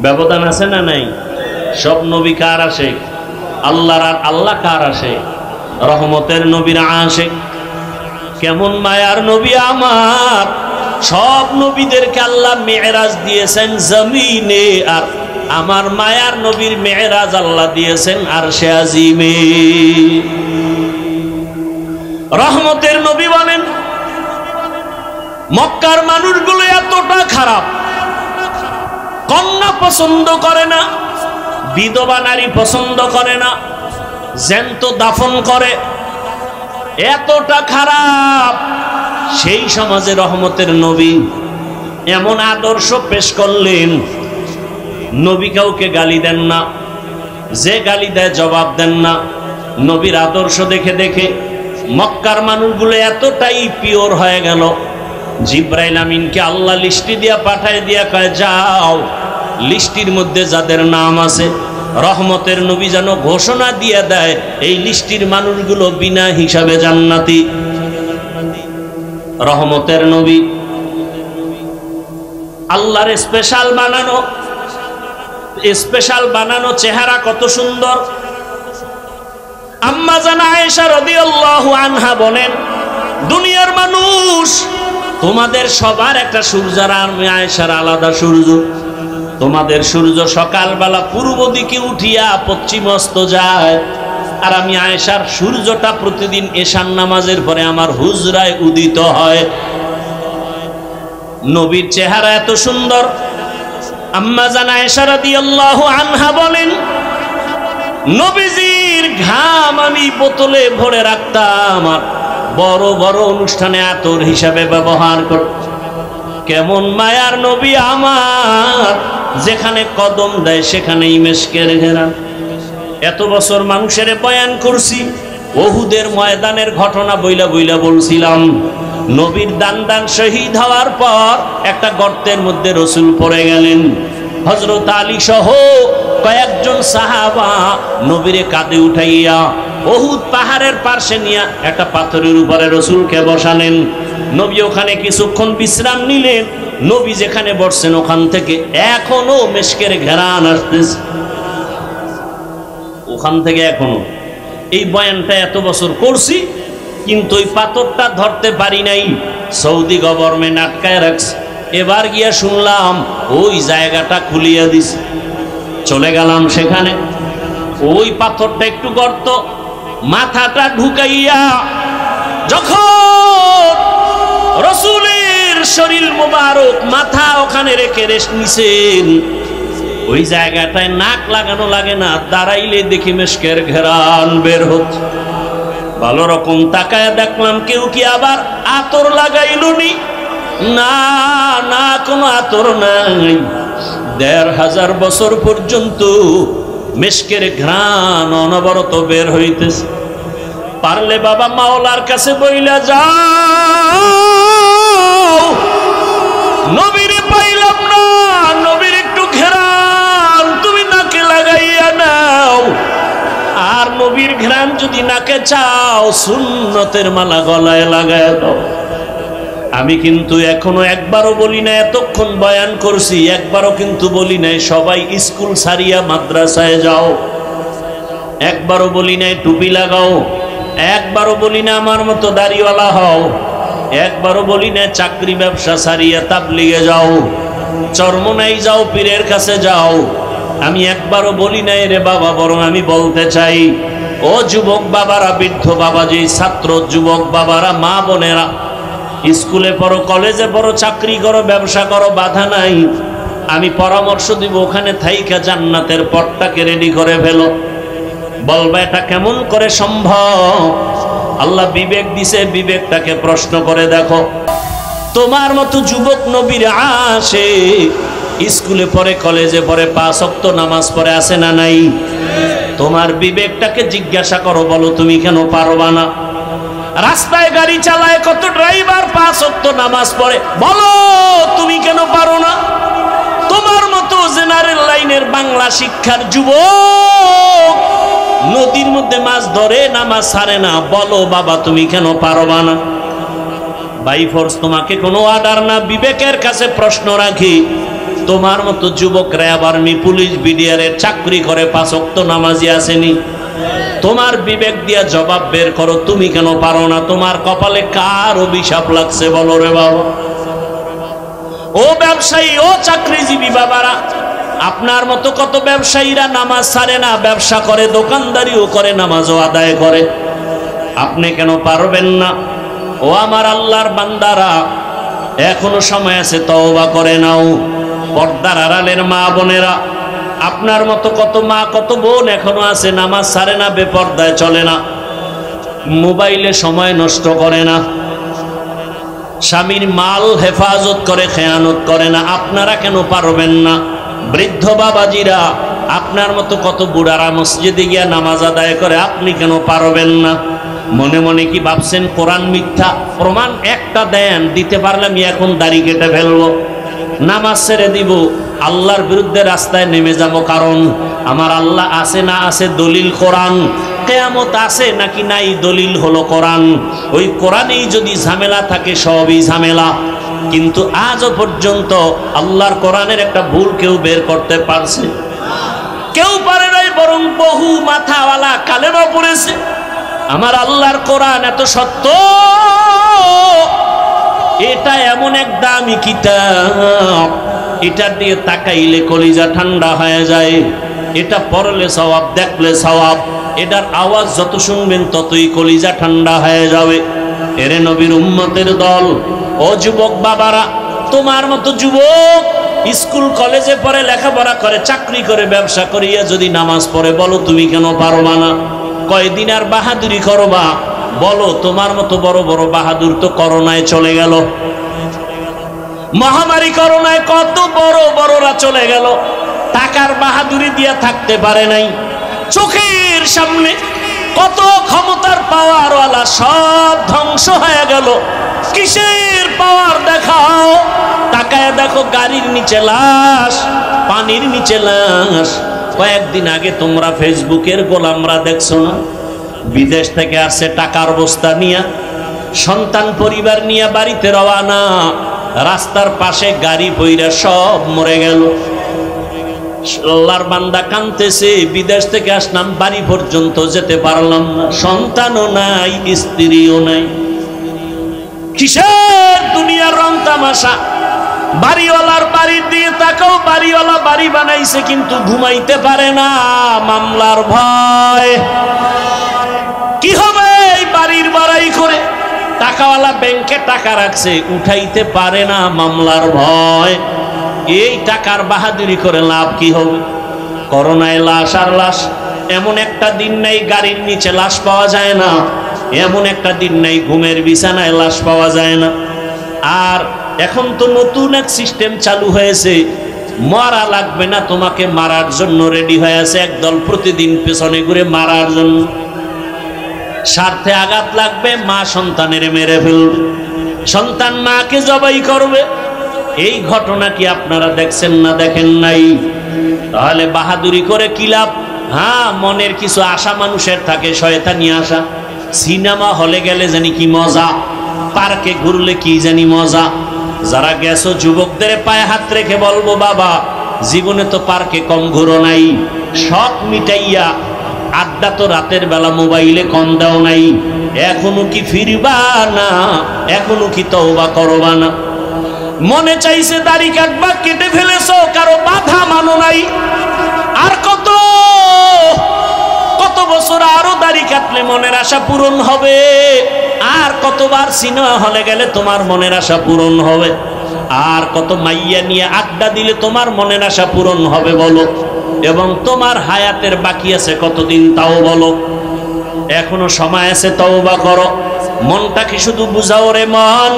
Speaker 1: ব্যবধান আছে না নাই? সব নবী কার আসে? আল্লাহর। আর আল্লাহ কার আসে? রহমতের নবীর আসে। কেমন মায়ার নবী আমার। সব নবীদেরকে আল্লাহ মেরাজ দিয়েছেন জমিনে, আর আমার মায়ার নবীর মেরাজ আল্লাহ দিয়েছেন আরশে আজিমে। রহমতের নবী বলেন মক্কার মানুষগুলো এতটা খারাপ, কন্যা পছন্দ করে না, বিধবা নারী পছন্দ করে না, জ্যান্ত দাফন করে, এতটা খারাপ। সেই সমাজে রহমতের নবী এমন আদর্শ পেশ করলেন, নবী কাউকে গালি দেন না, যে গালি দেয় জবাব দেন না। নবীর আদর্শ দেখে দেখে মক্কার মানুষগুলো এতটাই পিওর হয়ে গেল, জিব্রাইল আমিনকে আল্লাহ লিস্টি দিয়া পাঠায় দিয়া কয় যাও, লিস্টির মধ্যে যাদের নাম আছে রহমতের নবী যেন ঘোষণা দিয়ে দেয় এই লিস্টির মানুষগুলো বিনা হিসাবে জান্নাতি। রহমতের নবী আল্লাহর স্পেশাল বানানো চেহারা কত সুন্দর। আম্মা জান আয়েশা রাদিয়াল্লাহু আনহা বলেন দুনিয়ার মানুষ তোমাদের সবার একটা সূর্য, আর আমি আয়েশার আলাদা সূর্য। তোমাদের সূর্য সকালবেলা পূর্ব দিকে উঠিয়া পশ্চিম অস্ত যায়, আর আমি আয়েশার সূর্যটা প্রতিদিন এশার নামাজের পরে আমার হুজরায় উদিত হয়। নবীর চেহারা এত সুন্দর। আম্মা জান আয়েশা রাদিয়াল্লাহু আনহা বলেন নবীজির ঘাম আমি বোতলে ভরে রাখতাম, আর বড় বড় অনুষ্ঠানে আতর হিসাবে ব্যবহার করতাম। কেমন মায়ার নবী আমার, যেখানে কদম দেয় সেখানেই মেশকের ঘেরা। এত বছর মানুষের বয়ান করছি, ওহুদের ময়দানের ঘটনা বইলা বইলা বলছিলাম। নবীর দান শহীদ হওয়ার পর একটা গর্তের মধ্যে রসুল পড়ে গেলেন। হযরত আলী সহ কয়েকজন সাহাবা নবীরে কাঁধে উঠাইয়া ওহুদ পাহাড়ের পাশে নিয়ে একটা পাথরের উপরে রসুলকে বসালেন। নবী ওখানে কিছুক্ষণ বিশ্রাম নিলেন। নবী যেখানে বসছেন ওখান থেকে এখনো মেশকের ঘেরান আসতেছে, ওখান থেকে এখনো। এই বয়ানটা এত বছর করছি, কিন্তু ওই পাথরটা ধরতে পারি নাই, সৌদি গভর্নমেন্ট আটকায় রাখছে। এবার গিয়া শুনলাম ওই জায়গাটা খুলিয়া দিছে, চলে গেলাম সেখানে। ওই পাথরটা একটু গর্ত, মাথাটা ঢুকাইয়া যখন রসুলের শরীর মোবারক মাথা ওখানে রেখে রেস্ট নিছেন, ওই জায়গাটায় নাক লাগানো লাগে না, দাঁড়াইলে দেখি মেশকের ঘেরান বের হচ্ছে। ভালো রকম তাকায় দেখলাম কেউ কি আবার আতর লাগাইল নি? না না, কোনো আতর নাই। ১৫০০ বছর পর্যন্ত মেশকের ঘ্রাণ অনবরত বের হইতেছে। পারলে বাবা মাওলার কাছে বইলা যাও, নবীরে পাইলাম না, নবীর একটু ঘ্রাণ তুমি নাকে লাগাইয়া নাও। আর নবীর ঘ্রাণ যদি নাকে চাও, সুন্নতের মালা গলায় লাগায় দাও। আমি কিন্তু এখনো একবারও বলি না, এতক্ষণ বয়ান করছি একবারও কিন্তু বলি নাই সবাই স্কুল ছাড়িয়া মাদ্রাসায় যাও, একবারও বলি নাই টুপি লাগাও, একবারও বলি না আমার মতো দাড়িওয়ালা হও, একবারও বলি না চাকরি ব্যবসা ছাড়িয়া তাবলিগে যাও, চরমোনাই যাও, পীরের কাছে যাও। আমি একবারও বলি নাই রে বাবা, বরং আমি বলতে চাই ও যুবক বাবারা, বৃদ্ধ বাবাজি, ছাত্র যুবক বাবারা, মা বোনেরা, স্কুলে পড়ো, কলেজে পড়ো, চাকরি করো, ব্যবসা করো, বাধা নাই। আমি পরামর্শ দিব ওখানে থাইকা জান্নাতের পথটাকে রেডি করে ফেলো। বলবা এটা কেমন করে সম্ভব? আল্লাহ বিবেক দিছে, বিবেকটাকে প্রশ্ন করে দেখো। তোমার মতো যুবক নবীর আসে, স্কুলে পড়ে, কলেজে পড়ে, 5 ওয়াক্ত নামাজ পড়ে, আছে না নাই? তোমার বিবেকটাকে জিজ্ঞাসা করো, বলো তুমি কেন পারবা না? রাস্তায় গাড়ি চালায় কত ড্রাইভার 5 ওয়াক্ত নামাজ পড়ে, বলো তুমি কেন পারো না? তোমার মতো জেনারেল লাইনের বাংলা শিক্ষার যুবক নদীর মধ্যে মাছ ধরে, নামাজ ছাড়ে না, বলো বাবা তুমি কেন পারবা না? বাই ফোর্স তোমাকে কোনো অর্ডার না, বিবেকের কাছে প্রশ্ন রাখি। তোমার মতো যুবক র্যাব, আর্মি, পুলিশ, বিডিআরের চাকরি করে, 5 ওয়াক্ত নামাজি আসেনি? তোমার বিবেক দিয়া জবাব বের করো, তুমি কেন পারো না? তোমার কপালে কার অভিশাপ লাগছে বলো রে বাবা? ও ব্যবসায়ী, ও চাকরিজীবী বাবারা, আপনার মতো কত ব্যবসায়ীরা নামাজ ছাড়ে না, ব্যবসা করে, দোকানদারিও করে, নামাজও আদায় করে। আপনি কেন পারবেন না? ও আমার আল্লাহর বান্দারা, এখনো সময় আছে, তওবা করে নাও। পর্দার আড়ালের মা বোনেরা, আপনার মতো কত মা, কত বোন এখনো আছে, নামাজ ছাড়ে না, বেপর্দায় চলে না, মোবাইলে সময় নষ্ট করে না, স্বামীর মাল হেফাজত করে, খেয়ানত করে না। আপনারা কেন পারবেন না? বৃদ্ধ বাবাজিরা, আপনার মতো কত বুড়ারা মসজিদে গিয়া নামাজ আদায় করে, আপনি কেন পারবেন না? মনে মনে কি ভাবছেন কোরআন মিথ্যা? প্রমাণ একটা দেন, দিতে পারলে আমি এখন দাড়ি কেটে ফেলবো, নামাজ ছেড়ে দিব, আল্লাহর বিরুদ্ধে রাস্তায় নেমে যাব। কারণ আমার আল্লাহ আছে না আছে দলিল কোরআন, কিয়ামত আছে নাকি নাই দলিল হলো কোরআন। ওই কোরআনেই যদি ঝামেলা থাকে, সবই ঝামেলা। কিন্তু আজও পর্যন্ত আল্লাহর কোরআনের একটা ভুল কেউ বের করতে পারছে? কেউ পারে নাই, বরং বহু মাথাওয়ালা কালেমা পড়েছে। আমার আল্লাহর কোরআন এত সত্য, এটা এমন এক দামি কিতাব, এটা দিয়ে তাকাইলে কলিজা ঠান্ডা হয়ে যায়। এটা পড়লে সওয়াব, দেখলে সওয়াব, এটার আওয়াজ যত শুনবেন ততই কলিজা ঠান্ডা হয়ে যাবে। এরে নবীর উম্মতের দল, ও যুবক বাবারা, তোমার মতো যুবক স্কুল কলেজে পড়ে, লেখাপড়া করে, চাকরি করে, ব্যবসা করিয়া যদি নামাজ পড়ে, বলো তুমি কেন পারবা না? কয়দিন আর বাহাদুরি করবা? বলো, তোমার মতো বড় বড় বাহাদুর তো করোনায় চলে গেল, মহামারী করোনায় কত বড় বড়রা চলে গেল, টাকার বাহাদুরি দিয়া থাকতে পারে নাই। চোখের সামনে কত ক্ষমতার পাওয়ারওয়ালা সব ধ্বংস হয়ে গেল। কিসের পাওয়ার দেখাও? তাকায় দেখো, গাড়ির নিচে লাশ, পানির নিচে লাশ। কয়েকদিন আগে তোমরা ফেসবুকের গোলামরা দেখছো না? বিদেশ থেকে আসছে টাকার বস্তা নিয়া, সন্তান পরিবার নিয়ে বাড়িতে রওয়ানা, রাস্তার পাশে গাড়ি বইরা সব মরে গেল। আল্লাহর বান্দা কাঁদতেছে, বিদেশ থেকে আসলাম, বাড়ি পর্যন্ত যেতে পারলাম না, সন্তানও নাই, স্ত্রীও নাই। কিসের দুনিয়ার রং তামাশা? বাড়িওয়ালার বাড়ির দিয়ে তাকাও, বাড়িওয়ালা বাড়ি বানাইছে কিন্তু ঘুমাইতে পারে না, মামলার ভয়। কি হবে এই বাড়ির বাড়াই করে? টাকাওয়ালা ব্যাংকে টাকা রাখছে, উঠাইতে পারে না, মামলার ভয়। এই টাকার বাহাদুরি করে লাভ কি হবে? করোনায় লাশ আর লাশ। এমন একটা দিন নাই গাড়ির নিচে লাশ পাওয়া যায় না, এমন একটা দিন নাই ঘুমের বিছানায় লাশ পাওয়া যায় না। আর এখন তো নতুন এক সিস্টেম চালু হয়েছে, মারা লাগবে না, তোমাকে মারার জন্য রেডি হয়ে আছে একদল, প্রতিদিন পেছনে ঘুরে মারার জন্য। স্বার্থে আঘাত লাগবে, মা সন্তানের মেরে ফেলবে, সন্তান মাকে জবাই করবে। এই ঘটনা কি আপনারা দেখছেন না দেখেন নাই? তাহলে বাহাদুরি করে কি লাভ? হ্যাঁ, মনের কিছু আশা মানুষের থাকে, শয়তানি আশা। সিনেমা হলে গেলে জানি কি মজা, পার্কে ঘুরলে কি জানি মজা। যারা গেছো যুবকদের পায়ে হাত রেখে বলবো, বাবা জীবনে তো পার্কে কম ঘুরো নাই, শখ মিটাইয়া আড্ডা তো রাতের বেলা মোবাইলে কম দাও নাই, এখনো কি ফিরবা না? এখনো কি তওবা করবা না? মনে চাইছে দাড়ি কাটবা, কেটে ফেলেছো, কারো বাধা মানো নাই। আর কত কত বছর আরো দাড়ি কাটলে মনের আশা পূরণ হবে? আর কতবার সিনেমা হলে গেলে তোমার মনের আশা পূরণ হবে? আর কত মাইয়া নিয়ে আড্ডা দিলে তোমার মনের আশা পূরণ হবে বলো? এবং তোমার হায়াতের বাকি আছে কতদিন তাও বলো? এখনো সময় আছে, তওবা করো। মনটাকে শুধু বুঝাও রে মন,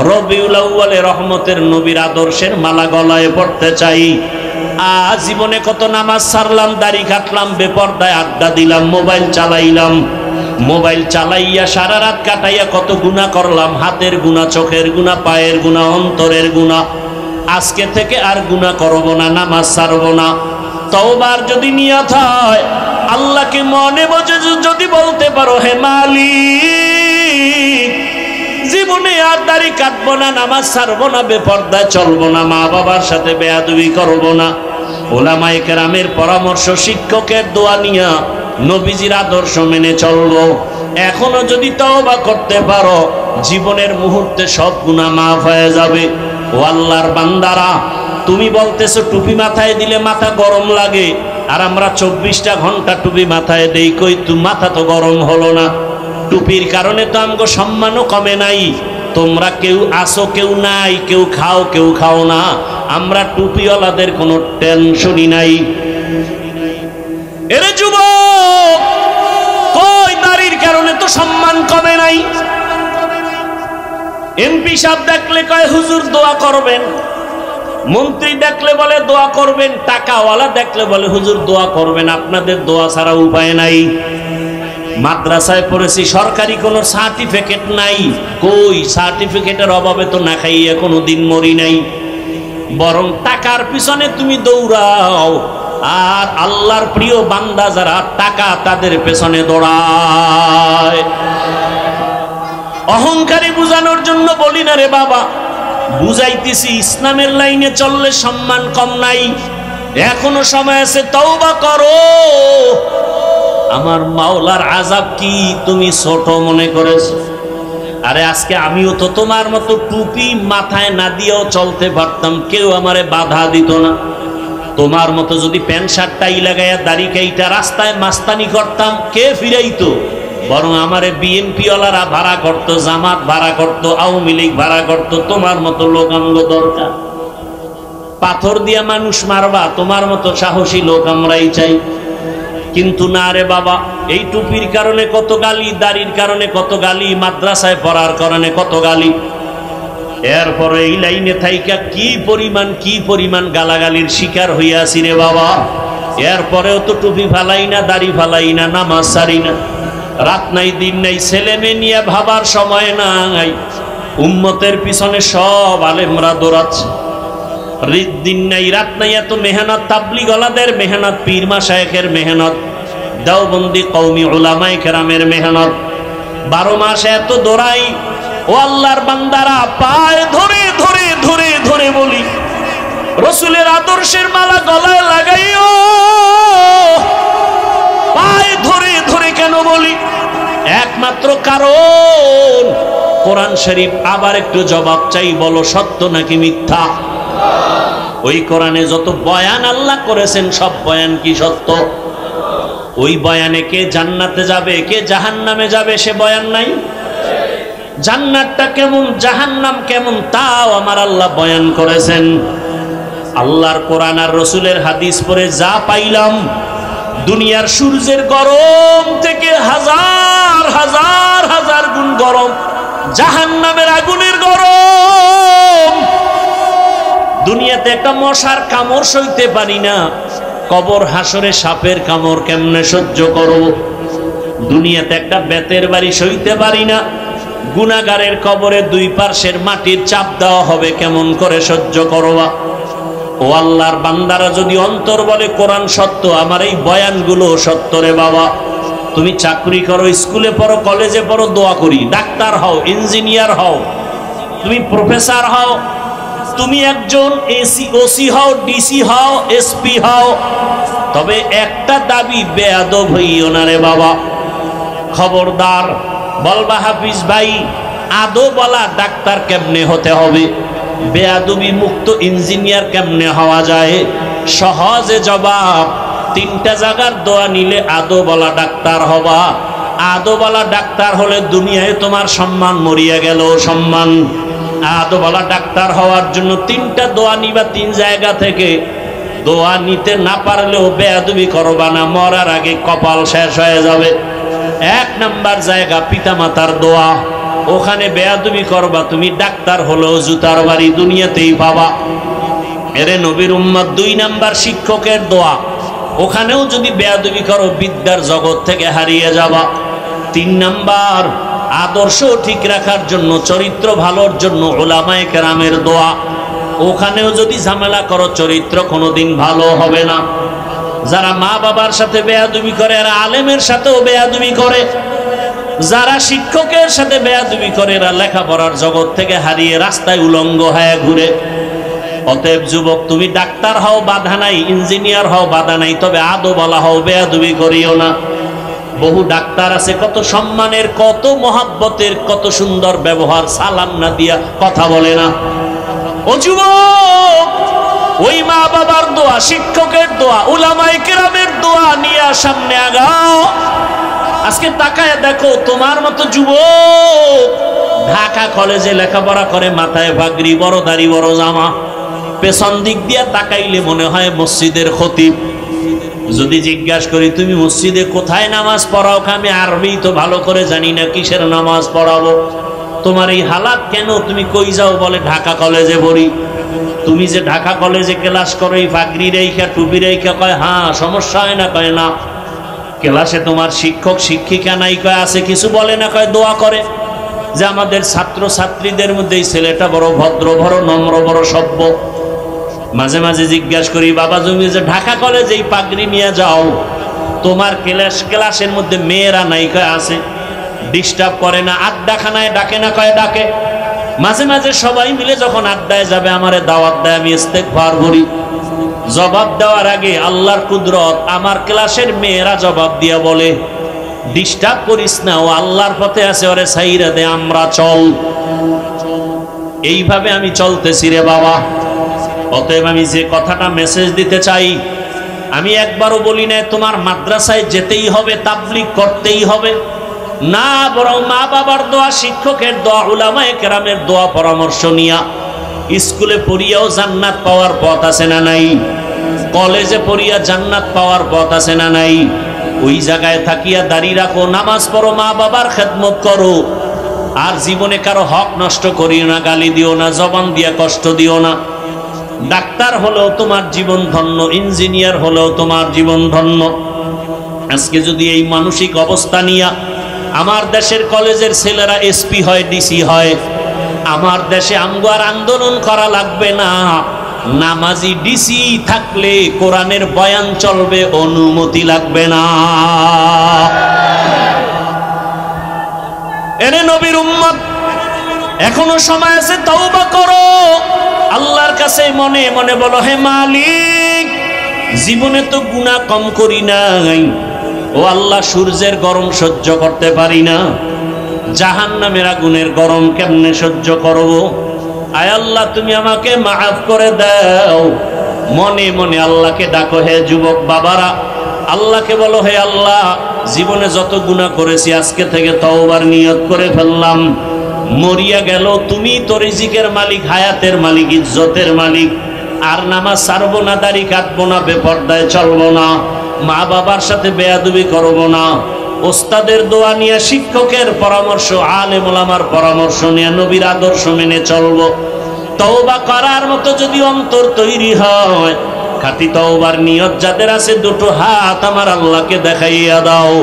Speaker 1: রবিউল আউয়ালে রহমতের নবীর আদর্শের মালা গলায় পড়তে চাই। জীবনে কত নামাজ ছাড়লাম, দাড়ি কাটলাম, বেপরদায় আড্ডা দিলাম, মোবাইল চালাইলাম, মোবাইল চালাইয়া সারা রাত কাটাইয়া কত গুনাহ করলাম, হাতের গুনাহ, চোখের গুনাহ, পায়ের গুনাহ, অন্তরের গুনাহ। আজকে থেকে আর গুনাহ করব না, নামাজ ছাড়ব না। তওবার যদি নিয়ত হয়, আল্লাহকে মনে বুঝে যদি বলতে পারো, হে মালিক জীবনে আর দাড়ি কাটবো না, নামাজ ছাড়বো না, বেপরদায় চলবো না, মা বাবার সাথে বেয়াদবি করবো না, ওলামায়ে কেরামের পরামর্শ, শিক্ষকের দোয়া নিয়া নবীজির আদর্শ মেনে চলবো। এখনো যদি তওবা করতে পারো, জীবনের মুহূর্তে সব গুনাহ মাফ হয়ে যাবে। ও আল্লাহর বান্দারা, তুমি বলতেছো টুপি মাথায় দিলে মাথা গরম লাগে, আর আমরা 24টা ঘন্টা টুপি মাথায় দেই, কই তু মাথা তো গরম হলো না? টুপির কারণে তো আমগো সম্মানও কমে নাই। তোমরা কেউ আসো, কেউ নাই, কেউ খাও, কেউ খাও না, আমরা টুপিওয়ালাদের কোনো টেনশনই নাই। এরে যুবক, কই দাড়ির কারণে তো সম্মান কমে নাই। এমপি সাহেব দেখলে কয় হুজুর দোয়া করবেন, মন্ত্রী দেখলে বলে দোয়া করবেন, টাকাওয়ালা দেখলে বলে হুজুর দোয়া করবেন, আপনাদের দোয়া ছাড়া উপায় নাই। মাদ্রাসায় পড়েছি, সরকারি কোনো সার্টিফিকেট নাই, কই সার্টিফিকেটের অভাবে তো না খাইয়ে কোনো দিন মরি নাই। বরং টাকার পিছনে তুমি দৌড়াও, আর আল্লাহর প্রিয় বান্দা যারা টাকা তাদের পেছনে দৌড়ায়। অহংকারী বুঝানোর জন্য বলি না রে বাবা, বুঝাইতেছি ইসলামের লাইনে চললে সম্মান কম নাই। এখনো সময় আছে, তওবা করো। আমার মাওলার আযাব কি তুমি ছোট মনে করেছো? আরে আজকে আমিও তো তোমার মতো টুপি মাথায় না দিয়েও চলতে পারতাম, কেউ আমারে বাধা দিত না। তোমার মতো যদি প্যান্ট শার্ট টাই লাগাইয়া দাড়ি কাইটা রাস্তায় মাস্তানি করতাম, কে ফিরাইতো? বরং আমারে বিএনপি ওয়ালারা ভাড়া করতো, জামাত ভাড়া করতো, আওয়ামী লীগ ভাড়া করতো। তোমার মতো লোক আমগো দরকার। পাথর দিয়া মানুষ মারবা, তোমার মতো সাহসী লোক আমরাই চাই। কিন্তু না রে বাবা, এই টুপির কারণে কত গালি, দাড়ির কারণে কত গালি, মাদ্রাসায় পড়ার কারণে কত গালি। এরপরে এই লাইনে থাইকা কি পরিমাণ গালাগালির শিকার হইয়াছি রে বাবা। এরপরেও তো টুপি ফালাই না, দাড়ি ফালাই না, নামাজ ছাড়ি না। রাত নাই দিন নাই, ছেলে মেয়ে নিয়ে ভাবার সময় নাই। উম্মতের পিছনে সব আলেমরা দৌড়াচ্ছে, দিন নাই রাত নাই, এত মেহনত, তাবলীগওয়ালাদের মেহনত, পীর মাশায়েখের মেহনত, দেওবন্দি কওমি উলামায়ে কেরামের মেহনত, 12 মাস এত দৌড়াই। ও আল্লাহর বান্দারা, পায়ে ধরে ধরে ধরে ধরে বলি, রাসূলের আদর্শের মালা গলায় লাগাইও। পায়ে ধরে ধরে কেন বলি? একমাত্র কারণ কোরআন শরীফ। আবার একটু জবাব চাই, বলো সত্য নাকি মিথ্যা? ওই কোরআনে যত বয়ান আল্লাহ করেছেন, সব বয়ান কি সত্য? ওই বয়ানে কে জান্নাতে যাবে, কে জাহান্নামে যাবে, সে বয়ান নাই? জান্নাতটা কেমন, জাহান্নাম কেমন, তাও আমার আল্লাহ বয়ান করেছেন। আল্লাহর কোরআন আর রাসূলের হাদিস পড়ে যা পাইলাম, দুনিয়ার সূর্যের গরম থেকে হাজার হাজার হাজার গুণ গরম জাহান্নামের আগুনের গরম। দুনিয়াতে একটা মশার কামড় সইতে পারি না, কবর হাসরে সাপের কামড় কেমনে সহ্য করব? দুনিয়াতে একটা বেতের বাড়ি সইতে পারি না, গুনাহগারের কবরে 2 পার্শ্বের মাটির চাপ দেওয়া হবে, কেমন করে সহ্য করবা? ও আল্লাহর বান্দারা, যদি অন্তর বলে কোরআন সত্য, আমার এই বয়ানগুলো সত্য রে বাবা, তুমি চাকরি করো, স্কুলে পড়ো, কলেজে পড়ো, দোয়া করি। ডাক্তার হও, ইঞ্জিনিয়ার হও, তুমি প্রফেসর হও, তুমি একজন ওসি হও, ডিসি হও, এসপি হও, তবে একটা দাবি, বেয়াদব হইও না রে বাবা। খবরদার। বলবা হাফিজ ভাই, আদবওয়ালা ডাক্তার কেমনে হতে হবে, বেয়াদবি মুক্ত ইঞ্জিনিয়ার কেমনে হওয়া যায়? সহজে জবাব, তিনটা জায়গার দোয়া নিলে আদবওয়ালা ডাক্তার হবা। আদবওয়ালা ডাক্তার হলে দুনিয়ায় তোমার সম্মান মরিয়া গেল সম্মান। আদবওয়ালা ডাক্তার হওয়ার জন্য তিনটা দোয়া নিবা, তিন জায়গা থেকে। দোয়া নিতে না পারলেও বেয়াদবি করবা না, মরার আগে কপাল শেষ হয়ে যাবে। এক নাম্বার জায়গা পিতামাতার দোয়া, ওখানে বেয়াদবি করবা, তুমি ডাক্তার হলেও জুতার বাড়ি দুনিয়াতেই পাবা। এরে নবীর উম্মত, দুই নাম্বার শিক্ষকের দোয়া, ওখানেও যদি বেয়াদবি করো বিদ্যার জগৎ থেকে হারিয়ে যাবা। তিন নাম্বার আদর্শ ঠিক রাখার জন্য, চরিত্র ভালোর জন্য উলামায়ে কেরামের দোয়া, ওখানেও যদি ঝামেলা করো চরিত্র কোনোদিন ভালো হবে না। যারা মা বাবার সাথে বেয়াদবি করে এরা আলেমের সাথেও বেয়াদবি করে, যারা শিক্ষকের সাথে বেয়াদবি করে এরা লেখাপড়ার জগৎ থেকে হারিয়ে রাস্তায় উলঙ্গ হয়ে ঘুরে। অতএব যুবক, তুমি ডাক্তার হও বাধা নাই, ইঞ্জিনিয়ার হও বাধা নাই, তবে আদবওয়ালা হও, বেয়াদবি করিও না। বহু ডাক্তার আছে কত সম্মানের, কত মহাব্বতের, কত সুন্দর ব্যবহার, সালাম না দিয়া কথা বলে না। ও যুবক, ওই মা বাবার দোয়া, শিক্ষকের দোয়া, উলামায়ে কেরামের দোয়া নিয়ে সামনে আগাও। আজকে তাকায় দেখো, তোমার মতো যুবক ঢাকা কলেজে লেখাপড়া করে, মাথায় পাগড়ি, বড় দাড়ি, বড় জামা, পেছন দিক দিয়ে তাকাইলে মনে হয় মসজিদের খতিব। যদি জিজ্ঞাসা করি তুমি মসজিদে কোথায় নামাজ পড়াও, আমি আরবি তো ভালো করে জানি না, কিসের নামাজ পড়াবো? তোমার এই হালাত কেন? তুমি কই যাও? বলে ঢাকা কলেজে পড়ি। তুমি যে ঢাকা কলেজে ক্লাস করো এই পাগড়ি রেখা, টুপি রেখা? কয় হ্যাঁ। সমস্যা হয় না? কয় না। ক্লাসে তোমার শিক্ষক শিক্ষিকা নাই? কয় আছে। কিছু বলে না? কয় দোয়া করে যে আমাদের ছাত্র ছাত্রীদের মধ্যে এই ছেলেটা বড় ভদ্র, বড় নম্র, বড় সভ্য। মাঝে মাঝে জিজ্ঞাসা করি, বাবা তুমি যে ঢাকা কলেজে এই পাগড়ি নিয়ে যাও, তোমার ক্লাসের মধ্যে মেয়েরা নাই? কয় আছে। ডিস্টার্ব করে না? আড্ডাখানায় ডাকে না? কয় ডাকে। মাঝে মাঝে সবাই মিলে যখন আড্ডায় যাবে আমারে দাওয়াত দেয়, আমি ইস্তেগফার করি। জবাব দেওয়ার আগে আল্লাহর কুদরত, আমার ক্লাসের মেয়েরা জবাব দিয়া বলে, ডিস্টার্ব করিস না, ও আল্লাহর পথে আছে, ওরে সাইরা দে, আমরা চল। এইভাবে আমি চলতেছি রে বাবা। অতএব আমি যে কথাটা মেসেজ দিতে চাই, আমি একবারও বলি না তোমার মাদ্রাসায় যেতেই হবে, তাবলীগ করতেই হবে না, বরং মা বাবার দোয়া, শিক্ষকের দোয়া, উলামায়ে কেরামের দোয়া পরামর্শ নিয়া স্কুলে পড়িয়াও জান্নাত পাওয়ার পথ আছে না নাই? কলেজে পড়িয়া জান্নাত পাওয়ার পথ আছে না নাই? ওই জায়গায় থাকিয়া দাঁড়িয়ে রাখো, নামাজ পড়ো, মা বাবার খেদমত করো, আর জীবনে কারো হক নষ্ট করিও না, গালি দিও না, জবান দিয়া কষ্ট দিও না। ডাক্তার হলেও তোমার জীবন ধন্য, ইঞ্জিনিয়ার হলেও তোমার জীবন ধন্য। আজকে যদি এই মানসিক অবস্থা নিয়া আমার দেশের কলেজের ছেলেরা এসপি হয়, ডিসি হয়, আমার দেশে আমগো আর আন্দোলন করা লাগবে না। নামাজি ডিসি থাকলে কোরআনের বয়ান চলবে, অনুমতি লাগবে না। এরে নবীর উম্মত, এখনো সময় আছে, তওবা করো। আল্লাহর কাছে মনে মনে বলো, হে মালিক, জীবনে তো গুনাহ কম করি নাই। ও আল্লাহ, সূর্যের গরম সহ্য করতে পারি না, জাহান্নামের আগুনের গরম কেমনে সহ্য করব? আয় আল্লাহ, তুমি আমাকে মাফ করে দাও। মনে মনে আল্লাহকে ডাকো। হে যুবক বাবারা, আল্লাহকে বলো, হে আল্লাহ, জীবনে যত গুনাহ করেছি আজকে থেকে তওবার নিয়ত করে ফেললাম। মরিয়া গেল, তুমি তো রিজিকের মালিক, হায়াতের মালিক, ইজ্জতের মালিক। আর নামাজ ছাড়বো না, দাড়ি কাটবো না, বেপরদায় চলবো না, মা বাবার সাথে বেয়াদবি করবো না, ওস্তাদের দোয়া নিয়ে, শিক্ষকের পরামর্শ, আলেম ওলামার পরামর্শ নিয়ে নবীর আদর্শ মেনে চলবো। তওবা করার মতো যদি অন্তর তৈরি হয়, খাঁটি তওবার নিয়ত যাদের আছে, দুটো হাত আমার আল্লাহকে দেখাইয়া দাও।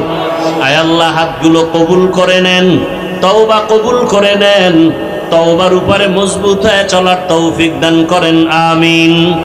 Speaker 1: আয় আল্লাহ, হাতগুলো কবুল করে নেন, তওবা কবুল করে নেন, তওবার উপরে মজবুত হয়ে চলার তৌফিক দান করেন। আমিন।